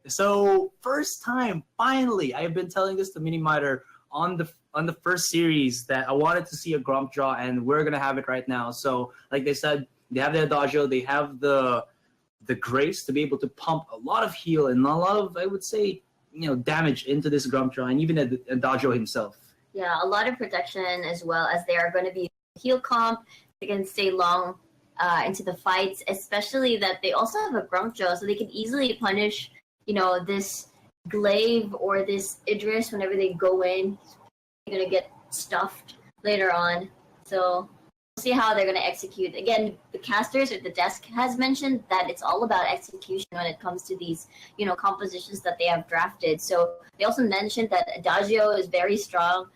So first time, finally, I've been telling this to Minimiter on the first series that I wanted to see a Grump draw, and we're gonna have it right now. So like they said, they have the Adagio, they have the grace to be able to pump a lot of heal and a lot of, I would say, you know, damage into this Grump draw, and even Adagio himself. Yeah, a lot of protection, as well as they are going to be heal comp. They can stay long into the fights, especially that they also have a Grump Joe, so they can easily punish, you know, this Glaive or this Idris whenever they go in. They're going to get stuffed later on. So we'll see how they're going to execute. Again, the casters or the desk has mentioned that it's all about execution when it comes to these, you know, compositions that they have drafted. So they also mentioned that Adagio is very strong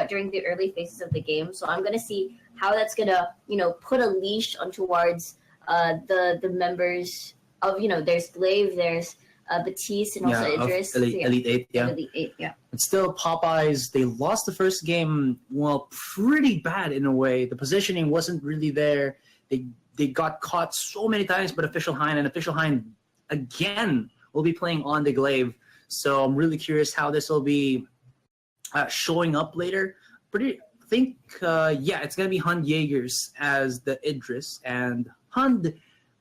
during the early phases of the game. So I'm going to see how that's going to, you know, put a leash on towards the members of, you know, there's Glaive, there's Batiste, and also Idris. Elite 8, yeah. Elite 8, yeah. But still, Popeyes, they lost the first game, well, pretty bad in a way. The positioning wasn't really there. They got caught so many times, but Official Hein again will be playing on the Glaive. So I'm really curious how this will be showing up later. It's going to be Hund Jaegers as the Idris, and Hund,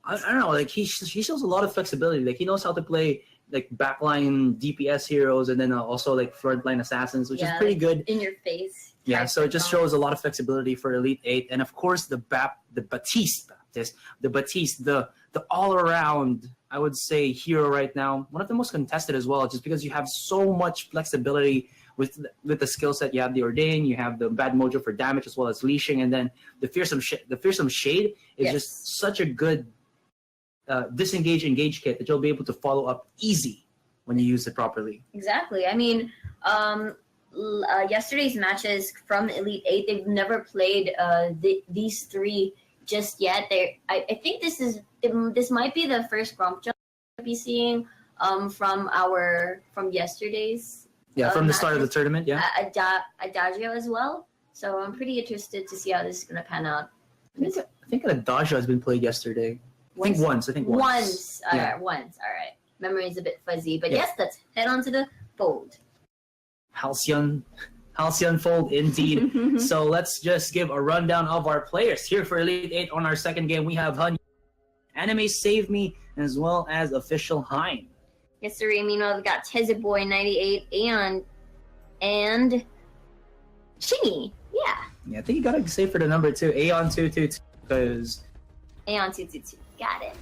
I don't know, like he shows a lot of flexibility. Like he knows how to play like backline DPS heroes and then also like frontline assassins, which is pretty good. In your face. Yeah, so it just shows a lot of flexibility for Elite 8, and of course the Batiste, the all around, I would say, hero right now. One of the most contested as well, just because you have so much flexibility with the skill set. You have the Ordain, you have the Bad Mojo for damage as well as leashing, and then the Fearsome Shade is just such a good disengage engage kit that you'll be able to follow up easy when you use it properly. Exactly. I mean, yesterday's matches from Elite 8, they've never played these three just yet. I think this might be the first Grump jump we'll be seeing from yesterday's. Yeah, from the start of the tournament, yeah. Adagio as well. So I'm pretty interested to see how this is going to pan out. I think Adagio has been played yesterday. I think once. Once. All right. Memory is a bit fuzzy. But yes, let's head on to the fold. Halcyon fold indeed. So let's just give a rundown of our players. Here for Elite 8 on our second game, we have Hun, Anime Save Me, as well as Official Hein. Yes, sir. Meanwhile, we've got Tezeboy 98 and Shingy. Yeah, I think you gotta say for the number 2, Aeon 222, because Aeon 222. Got it.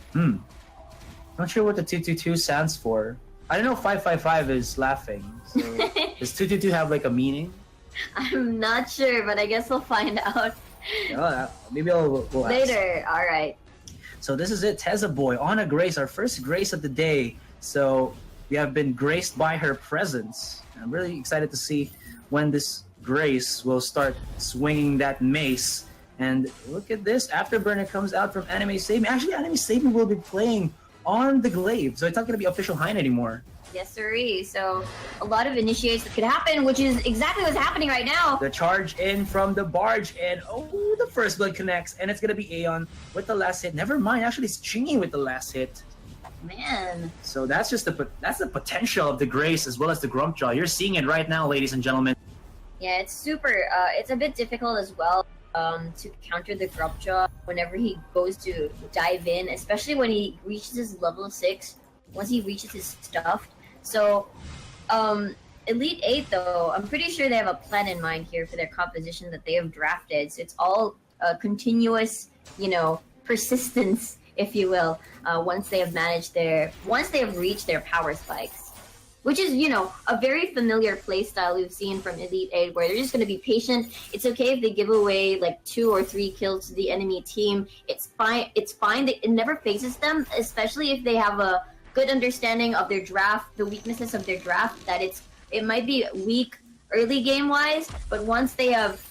Not sure what the 222 stands for. I don't know if 555 is laughing. So does 222 have like a meaning? I'm not sure, but I guess we'll find out. Maybe we'll later. Ask. All right. So this is it, Tezeboy on a grace, our first grace of the day. So we have been graced by her presence. I'm really excited to see when this grace will start swinging that mace. And look at this, Afterburner comes out from Anime Save Me. Actually, Anime Save Me will be playing on the Glaive, so it's not going to be Official Hein anymore. Yes, sirree. So a lot of initiates that could happen, which is exactly what's happening right now. The charge in from the barge, and the first blood connects, and it's going to be Aeon with the last hit. Never mind, actually it's Chingy with the last hit. Man. So that's just that's the potential of the Grace as well as the Grumpjaw. You're seeing it right now, ladies and gentlemen. Yeah, it's super. It's a bit difficult as well. to counter the grub jaw whenever he goes to dive in, especially when he reaches his level 6, once he reaches his stuff. So, Elite 8, though, I'm pretty sure they have a plan in mind here for their composition that they have drafted. So it's all continuous, persistence, if you will, once they have reached their power spikes. Which is, a very familiar playstyle we've seen from Elite 8, where they're just going to be patient. It's okay if they give away like 2 or 3 kills to the enemy team. It's fine. It never phases them, especially if they have a good understanding of their draft, the weaknesses of their draft. That it might be weak early game wise, but once they have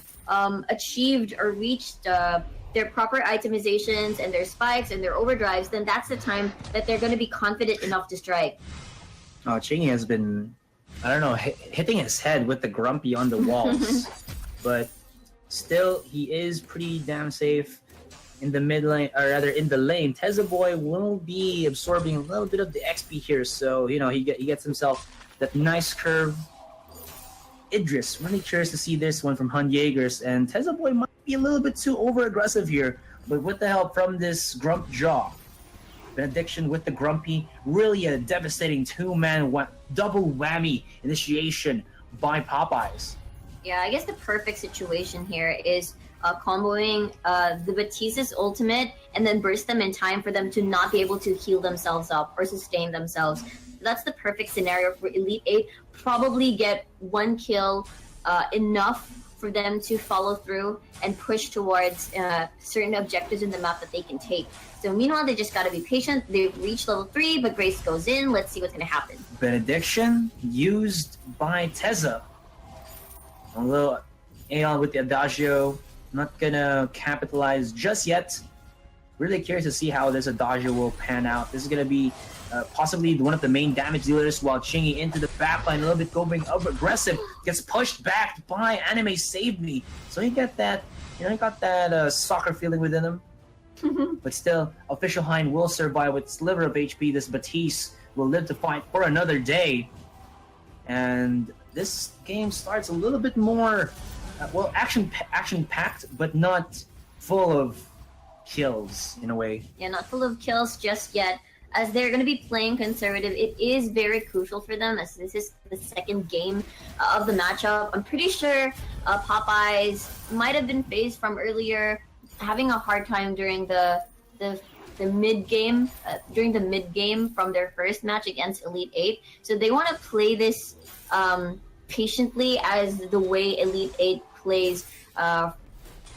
achieved or reached their proper itemizations and their spikes and their overdrives, then that's the time that they're going to be confident enough to strike. Chingy has been, hitting his head with the grumpy on the walls. But still, he is pretty damn safe in the mid lane, or rather in the lane. Boy will be absorbing a little bit of the XP here, so, he gets himself that nice curve. Idris, really curious to see this one from Hun Jaegers, and Boy might be a little bit too over-aggressive here, but with the help from this Grump Jaw, Benediction with the Grumpy, really a devastating two-man double whammy initiation by Popeyes. Yeah, I guess the perfect situation here is comboing the Batista's ultimate and then burst them in time for them to not be able to heal themselves up or sustain themselves. That's the perfect scenario for Elite 8. Probably get 1 kill, enough for them to follow through and push towards certain objectives in the map that they can take. So meanwhile, they just gotta be patient. They've reached level 3, but Grace goes in. Let's see what's gonna happen. Benediction used by Tezza. A little Aeon with the Adagio. Not gonna capitalize just yet. Really curious to see how this Adagio will pan out. This is gonna be possibly one of the main damage dealers, while Chingy into the backline, a little bit going up aggressive, gets pushed back by Anime Save Me. So he got that, he got that soccer feeling within him. But still, Official Hein will survive with sliver of HP. This Batiste will live to fight for another day. And this game starts a little bit more, action-packed, but not full of kills, in a way. Yeah, not full of kills just yet. As they're going to be playing conservative, it is very crucial for them, as this is the second game of the matchup. I'm pretty sure Popeyes might have been phased from earlier, having a hard time during the mid game, from their first match against Elite 8. So they want to play this patiently, as the way Elite 8 plays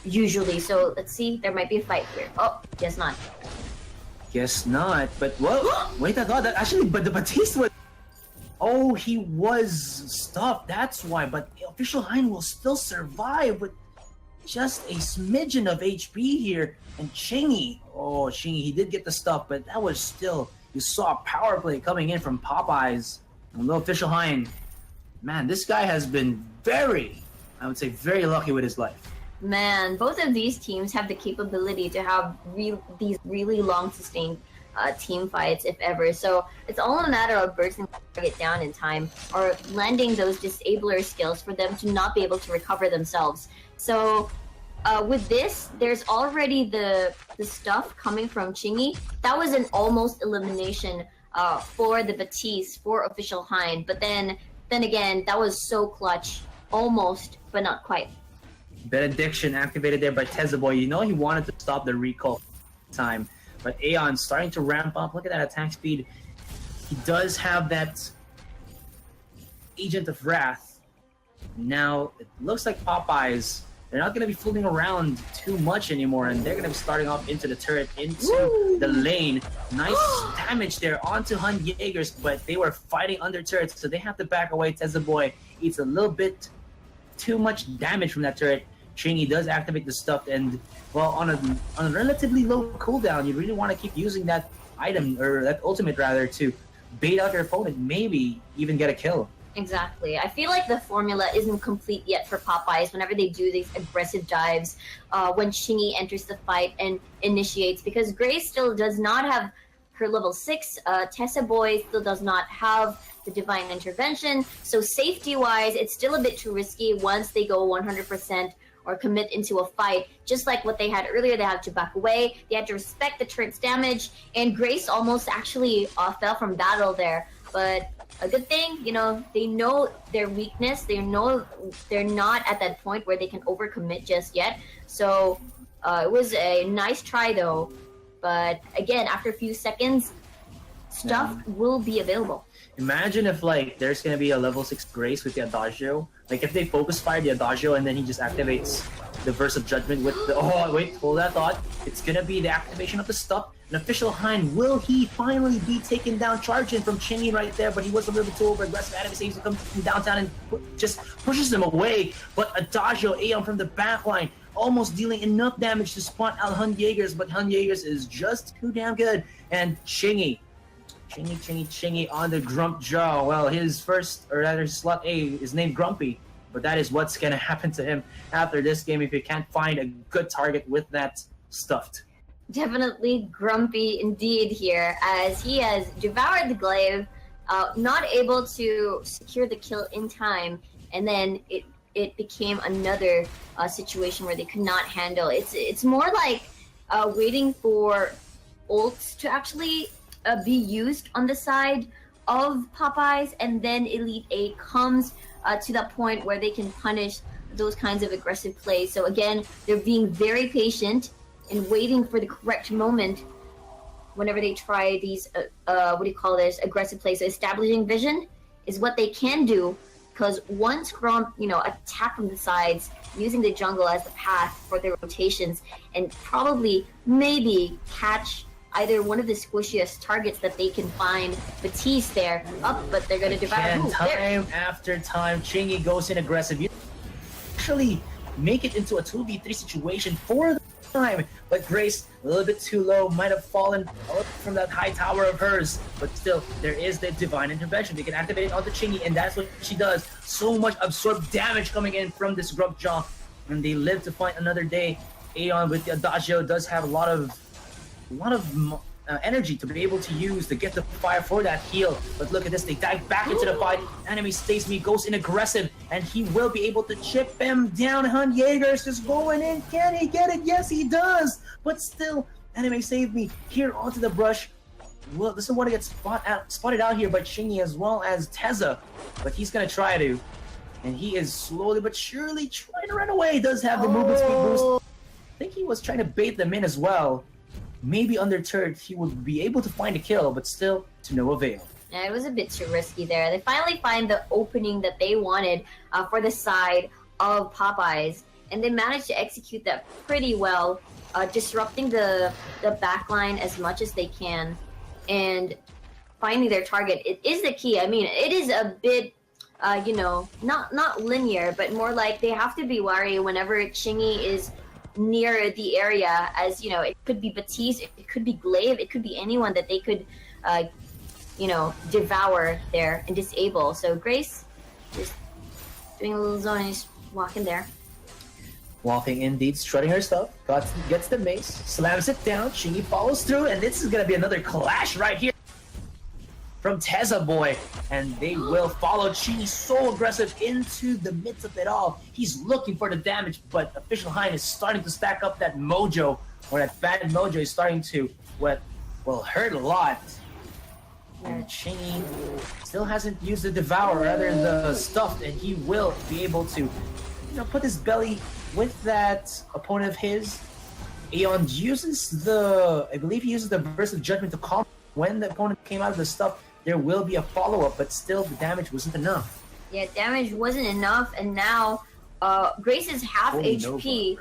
usually. So let's see, there might be a fight here. Oh, guess not. Guess not, but whoa! Wait, I thought that actually, but the Batiste was. Oh, he was stuffed. That's why. But Official Hein will still survive with just a smidgen of HP here. And Chingy, he did get the stuff, but that was still. You saw a power play coming in from Popeyes. And little Official Hein, man, this guy has been very lucky with his life. Man, both of these teams have the capability to have these really long sustained team fights, if ever. So it's all a matter of bursting the target down in time, or landing those disabler skills for them to not be able to recover themselves. So with this, there's already the stuff coming from Chingy. That was an almost elimination for the Batiste, for Official Hein. But then again, that was so clutch. Almost, but not quite. Benediction activated there by Boy. He wanted to stop the recall time, but Aeon starting to ramp up. Look at that attack speed. He does have that Agent of Wrath. Now, it looks like Popeyes, they're not going to be fooling around too much anymore, and they're going to be starting off into the turret, into the lane. Nice damage there onto Hun Jaegers, but they were fighting under turrets, so they have to back away. Boy eats a little bit too much damage from that turret. Chingy does activate the stuff, and well, on a relatively low cooldown, you really want to keep using that item, or that ultimate rather, to bait out your opponent, maybe even get a kill. Exactly. I feel like the formula isn't complete yet for Popeyes whenever they do these aggressive dives, when Chingy enters the fight and initiates, because Grace still does not have her level 6, Boy still does not have the Divine Intervention, so safety-wise, it's still a bit too risky once they go 100% or commit into a fight. Just like what they had earlier, they had to back away. They had to respect the turret's damage, and Grace almost actually fell from battle there. But a good thing, you know, they know their weakness. They know they're not at that point where they can overcommit just yet. So it was a nice try though. But again, after a few seconds, stuff will be available. Imagine if like there's gonna be a level 6 Grace with the Adagio. Like if they focus fire the Adagio and then he just activates the Verse of Judgment with the hold that thought. It's gonna be the activation of the stuff. An official Hein, will he finally be taken down? Charging from Chingy right there, but he was a little bit too over aggressive. Adam saves to come from downtown and just pushes him away. But Adagio, Aeon from the backline, almost dealing enough damage to spot out Hun Jaegers, but Hun Jaegers is just too damn good. And Chingy on the Grump Jaw. Well, his first, or rather his slot A is named Grumpy, but that is what's gonna happen to him after this game if he can't find a good target with that stuffed. Definitely grumpy indeed here, as he has devoured the glaive, not able to secure the kill in time, and then it became another situation where they could not handle. It's more like waiting for ults to actually be used on the side of Popeyes, and then Elite 8 comes to that point where they can punish those kinds of aggressive plays. So again, they're being very patient and waiting for the correct moment whenever they try these aggressive plays. So establishing vision is what they can do, because once Grump, attack from the sides, using the jungle as the path for their rotations, and probably maybe catch either one of the squishiest targets that they can find. Batiste there, but they're going to devour. Time after time, Chingy goes in aggressive. You actually make it into a 2v3 situation for the time, but Grace, a little bit too low, might have fallen from that high tower of hers, but still, there is the divine intervention. They can activate it onto Chingy, and that's what she does. So much absorbed damage coming in from this Grump Jaw, and they live to fight another day. Aeon with the Adagio does have a lot of energy to be able to use to get the fire for that heal, but look at this, they dive back into the fight. Enemy stays me, goes in aggressive, and he will be able to chip him down. Hun Jaegers just going in. Can he get it? Yes, he does, but still, Enemy saved me here onto the brush. Well, doesn't want to get spotted out here by Chingy as well as Teza, but he's gonna try to, and he is slowly but surely trying to run away. He does have the movement speed boost. I think he was trying to bait them in as well. Maybe under turret he would be able to find a kill, but still to no avail. Yeah, it was a bit too risky there. They finally find the opening that they wanted for the side of Popeyes, and they managed to execute that pretty well, disrupting the backline as much as they can, and finding their target. It is the key. I mean, it is a bit, not linear, but more like they have to be wary whenever Chingy is near the area, as it could be Batiste, it could be Glaive, it could be anyone that they could devour there and disable. So Grace just doing a little zone and just walking there, indeed, strutting her stuff, gets the mace, slams it down. Chingy follows through, and this is gonna be another clash right here from Teza Boy, and they will follow Chingy so aggressive into the midst of it all. He's looking for the damage, but Official Hein is starting to stack up that mojo, or that bad mojo is starting to hurt a lot. And Chingy still hasn't used the Devour, rather the Stuffed, and he will be able to put his belly with that opponent of his. Aeon uses I believe he uses the Verse of Judgment to calm. When the opponent came out of the Stuff, there will be a follow-up, but still the damage wasn't enough. Yeah, damage wasn't enough, and now Grace is half HP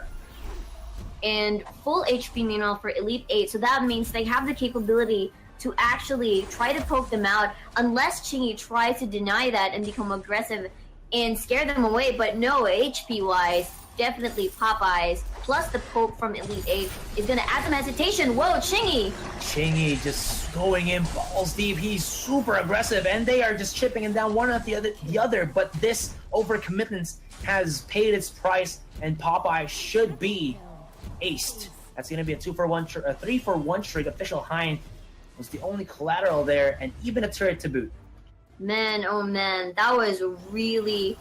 and full HP meanwhile for Elite 8, so that means they have the capability to actually try to poke them out, unless Chingy tries to deny that and become aggressive and scare them away. But no, HP-wise, definitely Popeyes, plus the poke from Elite 8 is going to add some hesitation. Whoa, Chingy! Chingy just going in balls deep. He's super aggressive, and they are just chipping him down one after the other. But this overcommitment has paid its price, and Popeye should be aced. That's going to be a 3-for-1 streak. Official Hein was the only collateral there, and even a turret to boot. Man, oh man, that was really...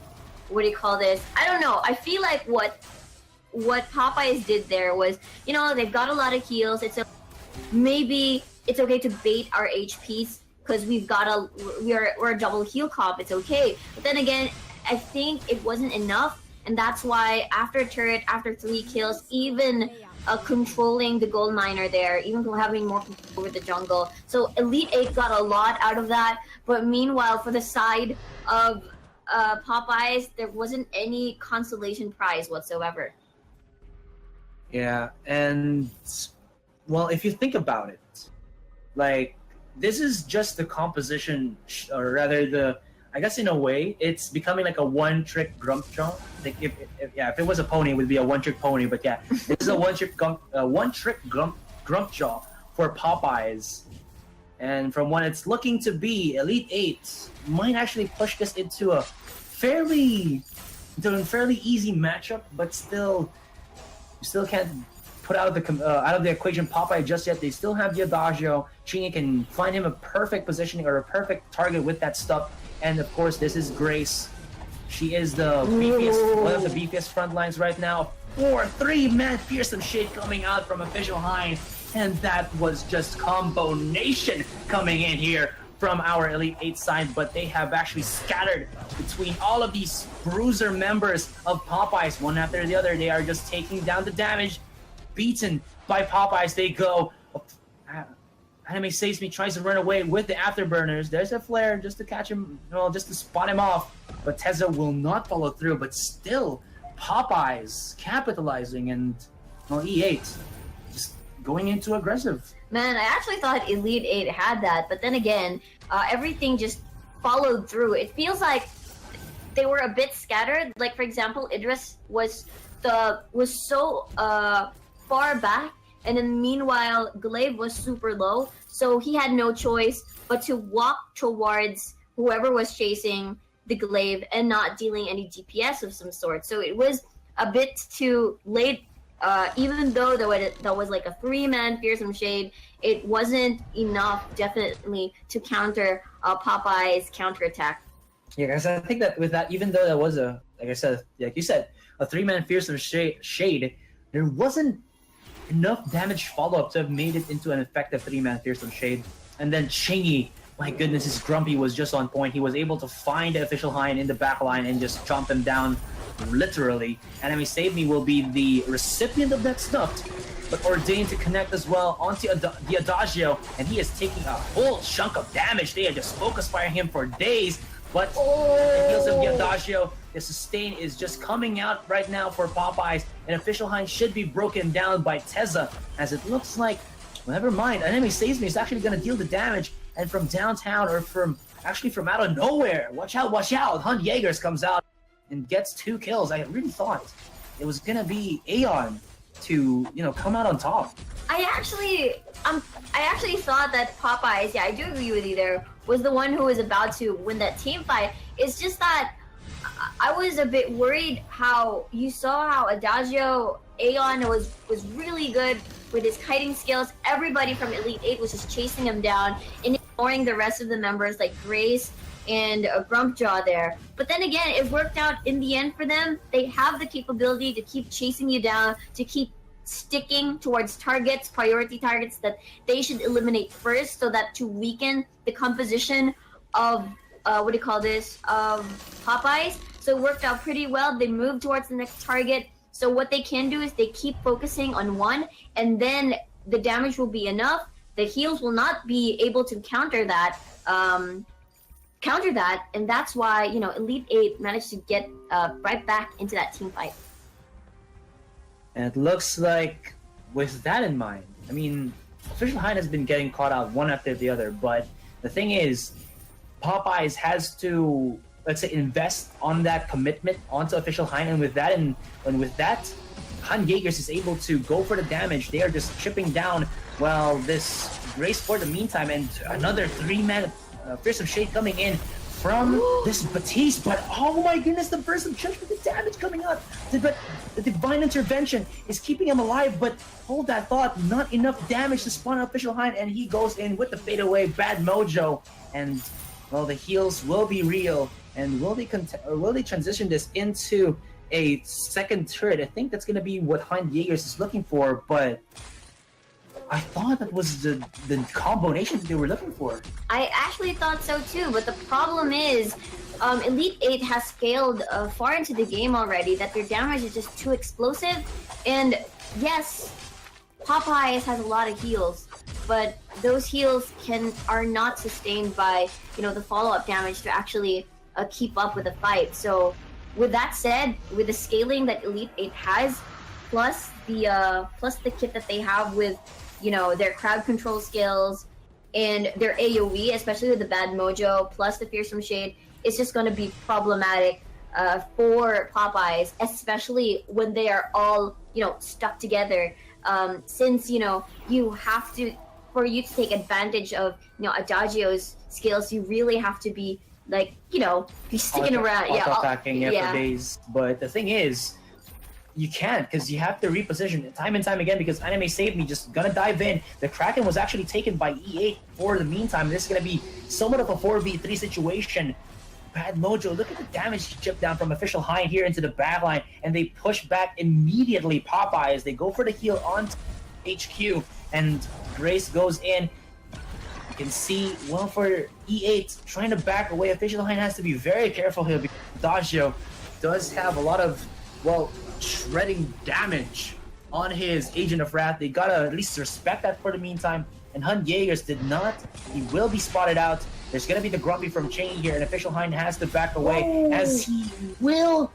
What do you call this? I don't know. I feel like what what Popeyes did there was, you know, they've got a lot of heals. Maybe it's okay to bait our HPs because we're a double heal comp. It's okay. But then again, I think it wasn't enough, and that's why after turret, after 3 kills, even controlling the gold miner there, even having more control over the jungle. So Elite 8 got a lot out of that. But meanwhile, for the side of Popeyes, there wasn't any consolation prize whatsoever. Yeah, and well, if you think about it, like this is just the composition, or rather I guess in a way, it's becoming like a one-trick grump jaw. Like if it was a pony, it would be a one-trick pony. But yeah, this is a one-trick grump jaw for Popeyes. And from what it's looking to be, Elite 8 might actually push this into a fairly easy matchup, but still can't put out of the equation Popeye just yet. They still have the Adagio. Chingy can find him a perfect positioning or a perfect target with that stuff. And of course, this is Grace. She is the beefiest, one of the beefiest front lines right now. 3-man fearsome shade coming out from Official Hind. And that was just combo nation coming in here from our Elite 8 side. But they have actually scattered between all of these bruiser members of Popeyes. One after the other, they are just taking down the damage. Beaten by Popeyes, they go. Anime Saves Me tries to run away with the afterburners. There's a flare just to catch him, just to spot him off. But Tezza will not follow through. But still, Popeyes capitalizing, and E8 just going into aggressive. Man, I actually thought Elite 8 had that, but then again, everything just followed through. It feels like they were a bit scattered. Like, for example, Idris was so far back, and then meanwhile, Glaive was super low, so he had no choice but to walk towards whoever was chasing the Glaive and not dealing any DPS of some sort. So it was a bit too late. Even though that was like a 3-man fearsome shade, it wasn't enough, definitely, to counter Popeye's counterattack. Yeah, guys, I think that with that, even though that was like you said, a 3-man fearsome shade, there wasn't enough damage follow-up to have made it into an effective 3-man fearsome shade. And then Chingy, my goodness, his Grumpy was just on point. He was able to find the Official Hind in the back line and just chomp him down, literally. Enemy Save Me will be the recipient of that stuff, but ordained to connect as well onto the Adagio, and he is taking a whole chunk of damage. They are just focus firing him for days, but the heals of the Adagio, the sustain is just coming out right now for Popeyes, and Official Hind should be broken down by Tezza, as it looks like, well, never mind, Enemy Saves Me is actually going to deal the damage, and from downtown, or from out of nowhere, watch out, Hunt Jaegers comes out and gets 2 kills. I really thought it was gonna be Aeon to, come out on top. I actually thought that Popeyes, yeah, I do agree with you there, was the one who was about to win that team fight. It's just that I was a bit worried how you saw how Adagio Aeon was really good with his kiting skills. Everybody from Elite 8 was just chasing him down and ignoring the rest of the members like Grace and Grumpjaw there. But then again, it worked out in the end for them. They have the capability to keep chasing you down, to keep sticking towards targets, priority targets that they should eliminate first, so that to weaken the composition of of Popeyes. So it worked out pretty well. They moved towards the next target. So what they can do is they keep focusing on one, and then the damage will be enough. The heals will not be able to counter that, and that's why Elite 8 managed to get right back into that team fight. And it looks like, with that in mind, I mean, Official Hind has been getting caught out one after the other, but the thing is, Popeyes has to, let's say, invest on that commitment onto Official Hind, and with that, Han Jaegers is able to go for the damage. They are just chipping down, well, this Grace for the meantime, and another 3-man fearsome shade coming in from this Batiste, but oh my goodness, the burst of judge with the damage coming out. But the divine intervention is keeping him alive, but hold that thought, not enough damage to spawn Official Hind, and he goes in with the fadeaway bad mojo, and well, the heals will be real, and will they transition this into a second turret. I think that's going to be what Hind Jaegers is looking for, but I thought that was the combination that they were looking for. I actually thought so too, but the problem is Elite 8 has scaled far into the game already that their damage is just too explosive. And yes, Popeyes has a lot of heals, but those heals are not sustained by the follow-up damage to actually keep up with the fight. So with that said, with the scaling that Elite 8 has, plus the kit that they have with their crowd control skills and their AoE, especially with the Bad Mojo, plus the Fearsome Shade, it's just going to be problematic for Popeyes, especially when they are all stuck together. Since you have to, for you to take advantage of Adagio's skills, you really have to be be sticking around, attacking for days. But the thing is, you can't, because you have to reposition time and time again, because Anime Save Me just gonna dive in. The Kraken was actually taken by E8 for the meantime. This is gonna be somewhat of a 4v3 situation. Bad Mojo, look at the damage he chipped down from Official Hind here into the backline, and they push back immediately. Popeyes, they go for the heal on HQ, and Grace goes in. You can see, well, for E8 trying to back away, Official Hind has to be very careful here, because Adagio does have a lot of, well, shredding damage on his Agent of Wrath. They gotta at least respect that for the meantime. And Hunt Jaegers did not. He will be spotted out. There's gonna be the Grumpy from Chain here, and Official Hind has to back away as he will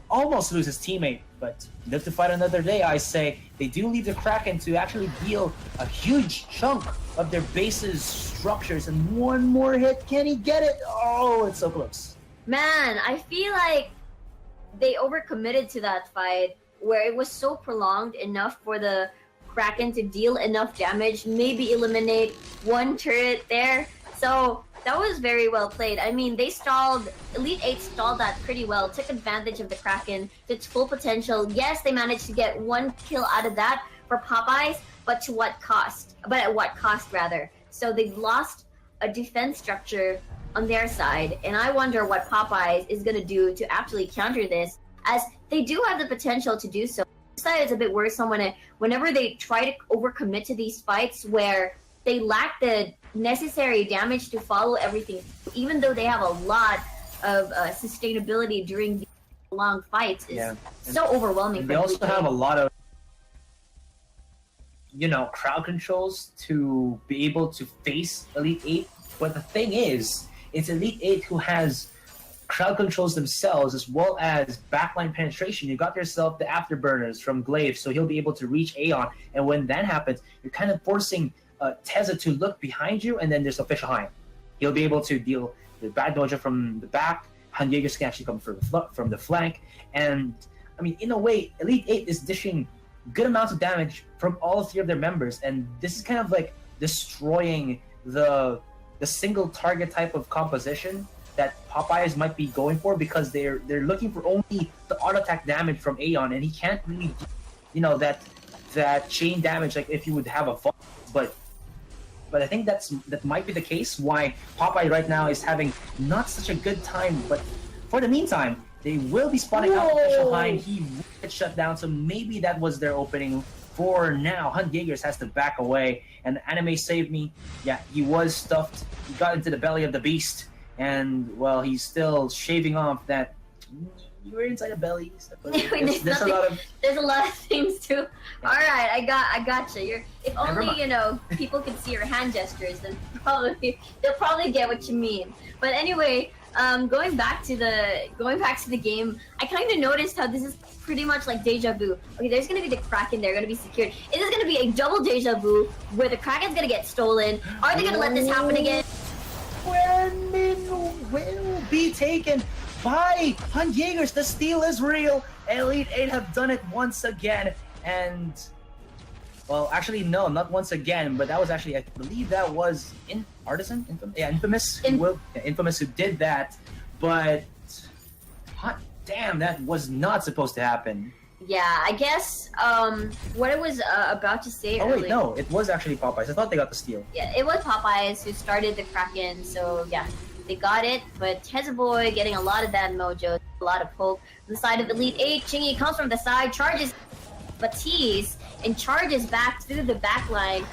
almost lose his teammate. But live to fight another day, I say. They do leave the Kraken to actually deal a huge chunk of their base's structures, and one more hit. Can he get it? Oh, it's so close. Man, I feel like they overcommitted to that fight, where it was so prolonged enough for the Kraken to deal enough damage, maybe eliminate one turret there. So that was very well played. I mean, Elite 8 stalled that pretty well, took advantage of the Kraken to its full potential. Yes, they managed to get one kill out of that for Popeyes, but at what cost, rather. So they've lost a defense structure on their side, and I wonder what Popeyes is going to do to actually counter this, as they do have the potential to do so. This side is a bit worrisome whenever they try to overcommit to these fights where they lack the necessary damage to follow everything, even though they have a lot of sustainable during these long fights. Is so overwhelming. They also have a lot of crowd controls to be able to face Elite 8, but the thing is, it's Elite 8 who has crowd controls themselves, as well as backline penetration. You got yourself the afterburners from Glaive, so he'll be able to reach Aeon. And when that happens, you're kind of forcing Teza to look behind you, and then there's Official Hind. He'll be able to deal the Bad Mojo from the back. Hunt Jaegers can actually come from the flank. And, I mean, in a way, Elite 8 is dishing good amounts of damage from all three of their members. And this is kind of like destroying the single target type of composition that Popeyes might be going for, because they're looking for only the auto attack damage from Aeon, and he can't really do, that chain damage like if you would have a vault. But I think that might be the case why Popeye right now is having not such a good time. But for the meantime, they will be spotting out Official Hind. He will get shut down, so maybe that was their opening. For now, Hunt Jaegers has to back away, and Anime Saved Me. Yeah, he was stuffed. He got into the belly of the beast, and, well, he's still shaving off that. You were inside a belly. There's a lot of things too. Yeah. All right, I gotcha. If only people could see your hand gestures, then they'll probably get what you mean. But anyway, going back to the game, I kind of noticed how this is pretty much like deja vu. Okay, there's gonna be the Kraken. They're gonna be secured. It is gonna be a double deja vu where the Kraken's gonna get stolen. Are they gonna let this happen again? Wenmin will be taken by Hunt Jaegers. The steal is real. Elite 8 have done it once again, and, well, actually no, not once again, but that was actually, I believe that was Infamous. Infamous who did that. But hot damn, that was not supposed to happen. Yeah, I guess what I was about to say earlier. Oh wait, no, it was actually Popeyes. I thought they got the steal. Yeah, it was Popeyes who started the Kraken, so yeah, they got it. But Boy getting a lot of that mojo. a lot of hope. On the side of Elite 8, Chingy comes from the side, charges Batiste, and charges back through the back line.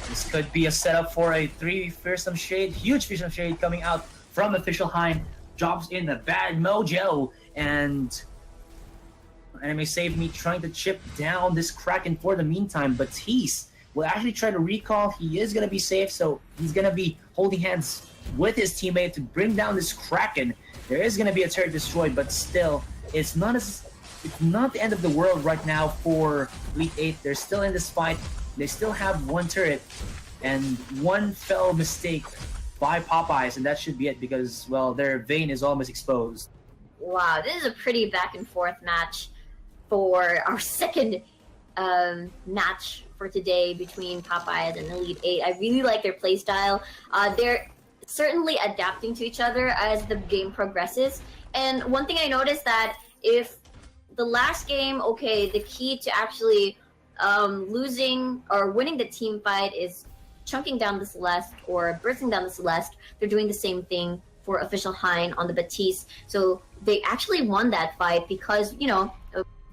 This could be a setup for a 3 fearsome shade, huge fearsome shade coming out from Official Hein, drops in the bad mojo, and Anime Save Me trying to chip down this Kraken for the meantime. Batiste will actually try to recall. He is going to be safe, so he's going to be holding hands with his teammate to bring down this Kraken. There is going to be a turret destroyed, but still, it's not the end of the world right now for Elite 8. They're still in this fight. They still have one turret and one fell mistake by Popeyes, and that should be it because, well, their vein is almost exposed. Wow, this is a pretty back and forth match for our second match for today between Popeyes and Elite 8. I really like their playstyle. They're certainly adapting to each other as the game progresses. And one thing I noticed that if the last game, okay, the key to actually losing or winning the team fight is chunking down the Celeste or bursting down the Celeste, they're doing the same thing for Official Hein on the Batiste. So they actually won that fight because, you know,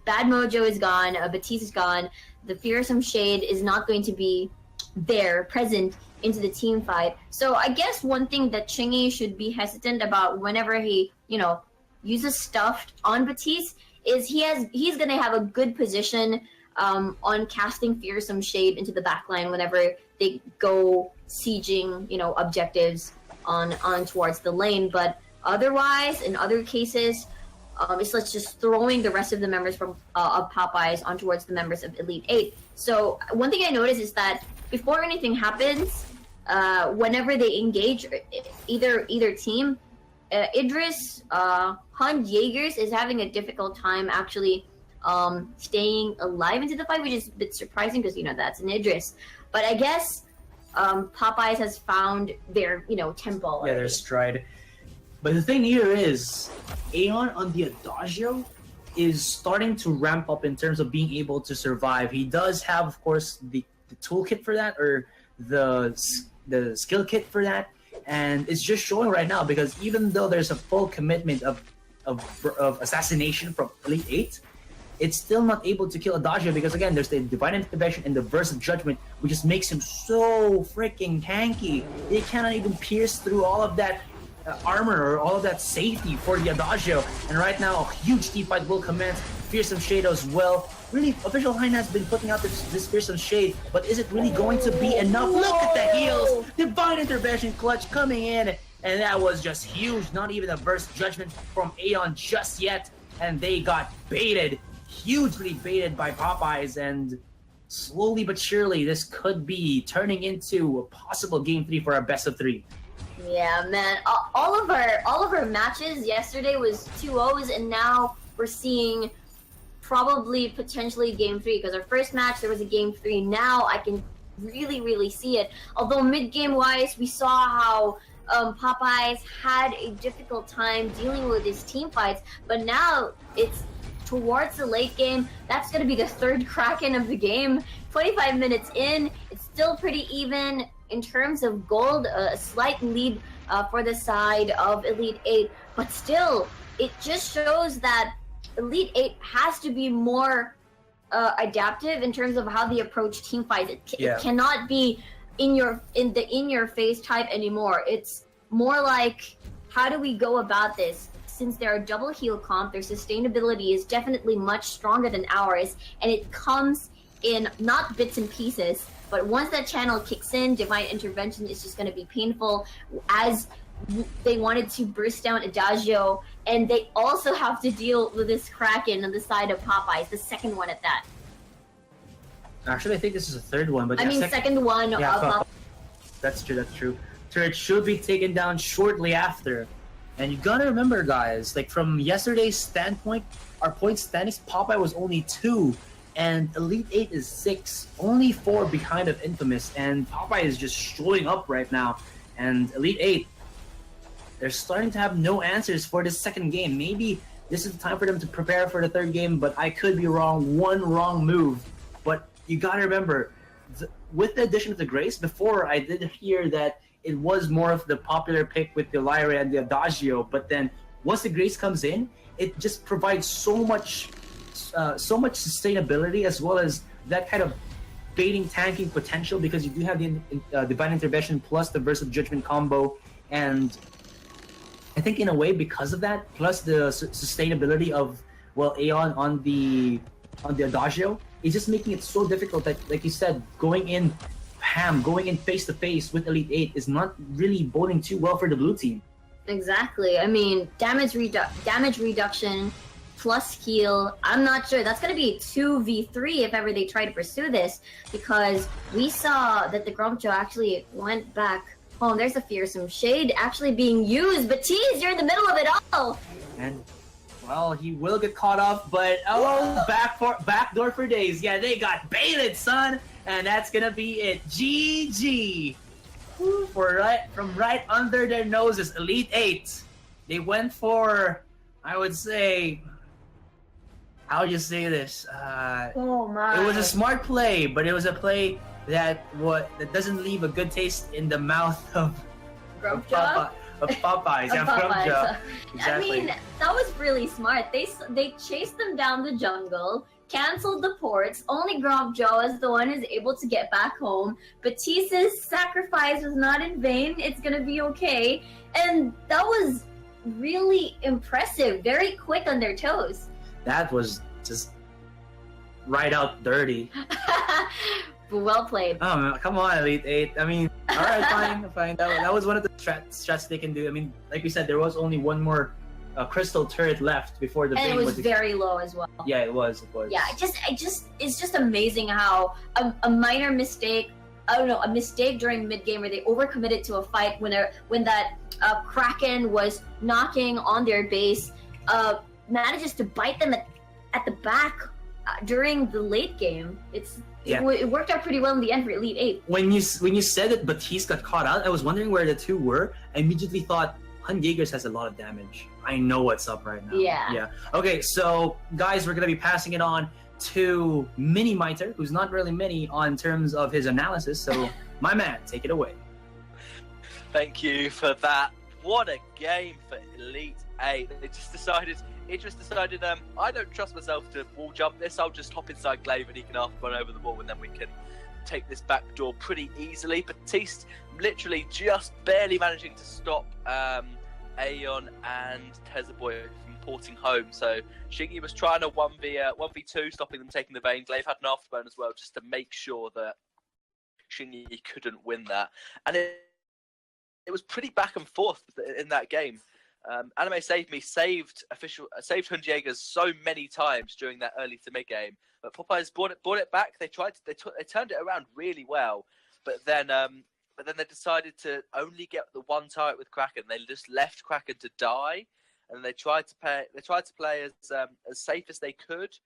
Bad Mojo is gone, Batiste is gone, the Fearsome Shade is not going to be there, present into the team fight. So I guess one thing that Chingy should be hesitant about whenever he, you know, uses stuffed on Batiste is he's going to have a good position on casting Fearsome Shade into the backline whenever they go sieging, you know, objectives on towards the lane. But otherwise, in other cases, it's just throwing the rest of the members from of Popeyes on towards the members of Elite 8. So one thing I noticed is that before anything happens, whenever they engage either team, Idris Hun Jaegers is having a difficult time actually staying alive into the fight, which is a bit surprising because, you know, that's an Idris. But I guess Popeyes has found their, you know, tempo already. Yeah, their stride. But the thing here is, Aeon on the Adagio is starting to ramp up in terms of being able to survive. He does have, of course, the toolkit for that, or the skill kit for that, and it's just showing right now because even though there's a full commitment of assassination from Elite 8, it's still not able to kill Adagio because, again, there's the Divine Intervention and the Verse of Judgment, which just makes him so freaking tanky. He cannot even pierce through all of that armor or all of that safety for the Adagio. And right now, a huge team fight will commence. Fearsome Shade as well. Really, Official Hein has been putting out this Fearsome Shade, but is it really going to be enough? Look at the heals! Divine Intervention clutch coming in, and that was just huge. Not even a Verse Judgment from Aeon just yet, and they got baited. Hugely baited by Popeyes, and slowly but surely this could be turning into a possible game 3 for our best of 3. Yeah, man. All of our matches yesterday was 2-0s, and now we're seeing probably potentially game 3 because our first match there was a game 3. Now I can really see it. Although mid-game wise we saw how Popeyes had a difficult time dealing with his team fights, but now it's towards the late game. That's going to be the third Kraken of the game. 25 minutes in, it's still pretty even in terms of gold, a slight lead for the side of Elite 8, but still, it just shows that Elite 8 has to be more adaptive in terms of how they approach team fights. It cannot be in your face type anymore. It's more like, how do we go about this? Since they're a double heal comp, their sustainability is definitely much stronger than ours, and it comes in not bits and pieces, but once that channel kicks in, Divine Intervention is just going to be painful, as they wanted to burst down Adagio, and they also have to deal with this Kraken on the side of Popeyes, the second one at that. Actually, I think this is the third one, but I mean, second one. Yeah, that's true. Turret should be taken down shortly after. And you gotta remember, guys, like from yesterday's standpoint, our point standings, Popeye was only 2, and Elite 8 is 6, only 4 behind of Infamous, and Popeye is just showing up right now. And Elite 8, they're starting to have no answers for this second game. Maybe this is the time for them to prepare for the third game, but I could be wrong. One wrong move. But you gotta remember, with the addition of the Grace, before I did hear that it was more of the popular pick with the Lyra and the Adagio, but then once the Grace comes in, it just provides so much sustainability, as well as that kind of baiting tanking potential, because you do have the divine intervention plus the versatile judgment combo, and I think in a way because of that, plus the sustainability of Aeon on the Adagio, it's just making it so difficult that, like you said, going in face to face with Elite 8 is not really boding too well for the blue team. Exactly. I mean, damage reduction plus heal. I'm not sure. That's going to be 2v3 if ever they try to pursue this, because we saw that the Grumpjo actually went back home. There's a fearsome shade actually being used, but Tease, you're in the middle of it all. And well, he will get caught off, but backdoor for days. Yeah, they got baited, son, and that's gonna be it. GG. From right under their noses, Elite 8. They went for, I would say, how would you say this? Oh my! It was a smart play, but it was a play that doesn't leave a good taste in the mouth of Grumpjo? Of Popeyes. Yeah, Grumpjo. Exactly. I mean, that was really smart. They chased them down the jungle, canceled the ports. Only Grumpjo is the one who's able to get back home. Batista's sacrifice was not in vain. It's gonna be okay. And that was really impressive. Very quick on their toes. That was just right out dirty. Well played. Oh man, come on, Elite 8. I mean, all right, fine. That was one of the strats they can do. I mean, like we said, there was only one more crystal turret left before the. And it was very low as well. Yeah, it was. Yeah, it's just amazing how a minor mistake. I don't know, a mistake during mid game where they overcommitted to a fight when that Kraken was knocking on their base, manages to bite them at the back during the late game. It worked out pretty well in the end for Elite 8. When you said that Batiste got caught out, I was wondering where the two were. I immediately thought Hun Jaegers has a lot of damage. I know what's up right now. Yeah. Okay, so guys, we're gonna be passing it on to Mini Miter, who's not really mini on terms of his analysis. So, my man, take it away. Thank you for that. What a game for Elite 8. It just decided, I don't trust myself to wall jump this. I'll just hop inside Glaive and he can half run over the wall, and then we can take this back door pretty easily. Batiste literally just barely managing to stop Aeon and Tezaboy from porting home. So Shingy was trying to 1v2, stopping them taking the Vayne. Glaive had an afterburn as well, just to make sure that Shingy couldn't win that. And it was pretty back and forth in that game. Anime Saved Me saved Hun Jaegers so many times during that early to mid game, but Popeyes brought it back. They turned it around really well, but then they decided to only get the one turret with Kraken. They just left Kraken to die, and they tried to play as safe as they could.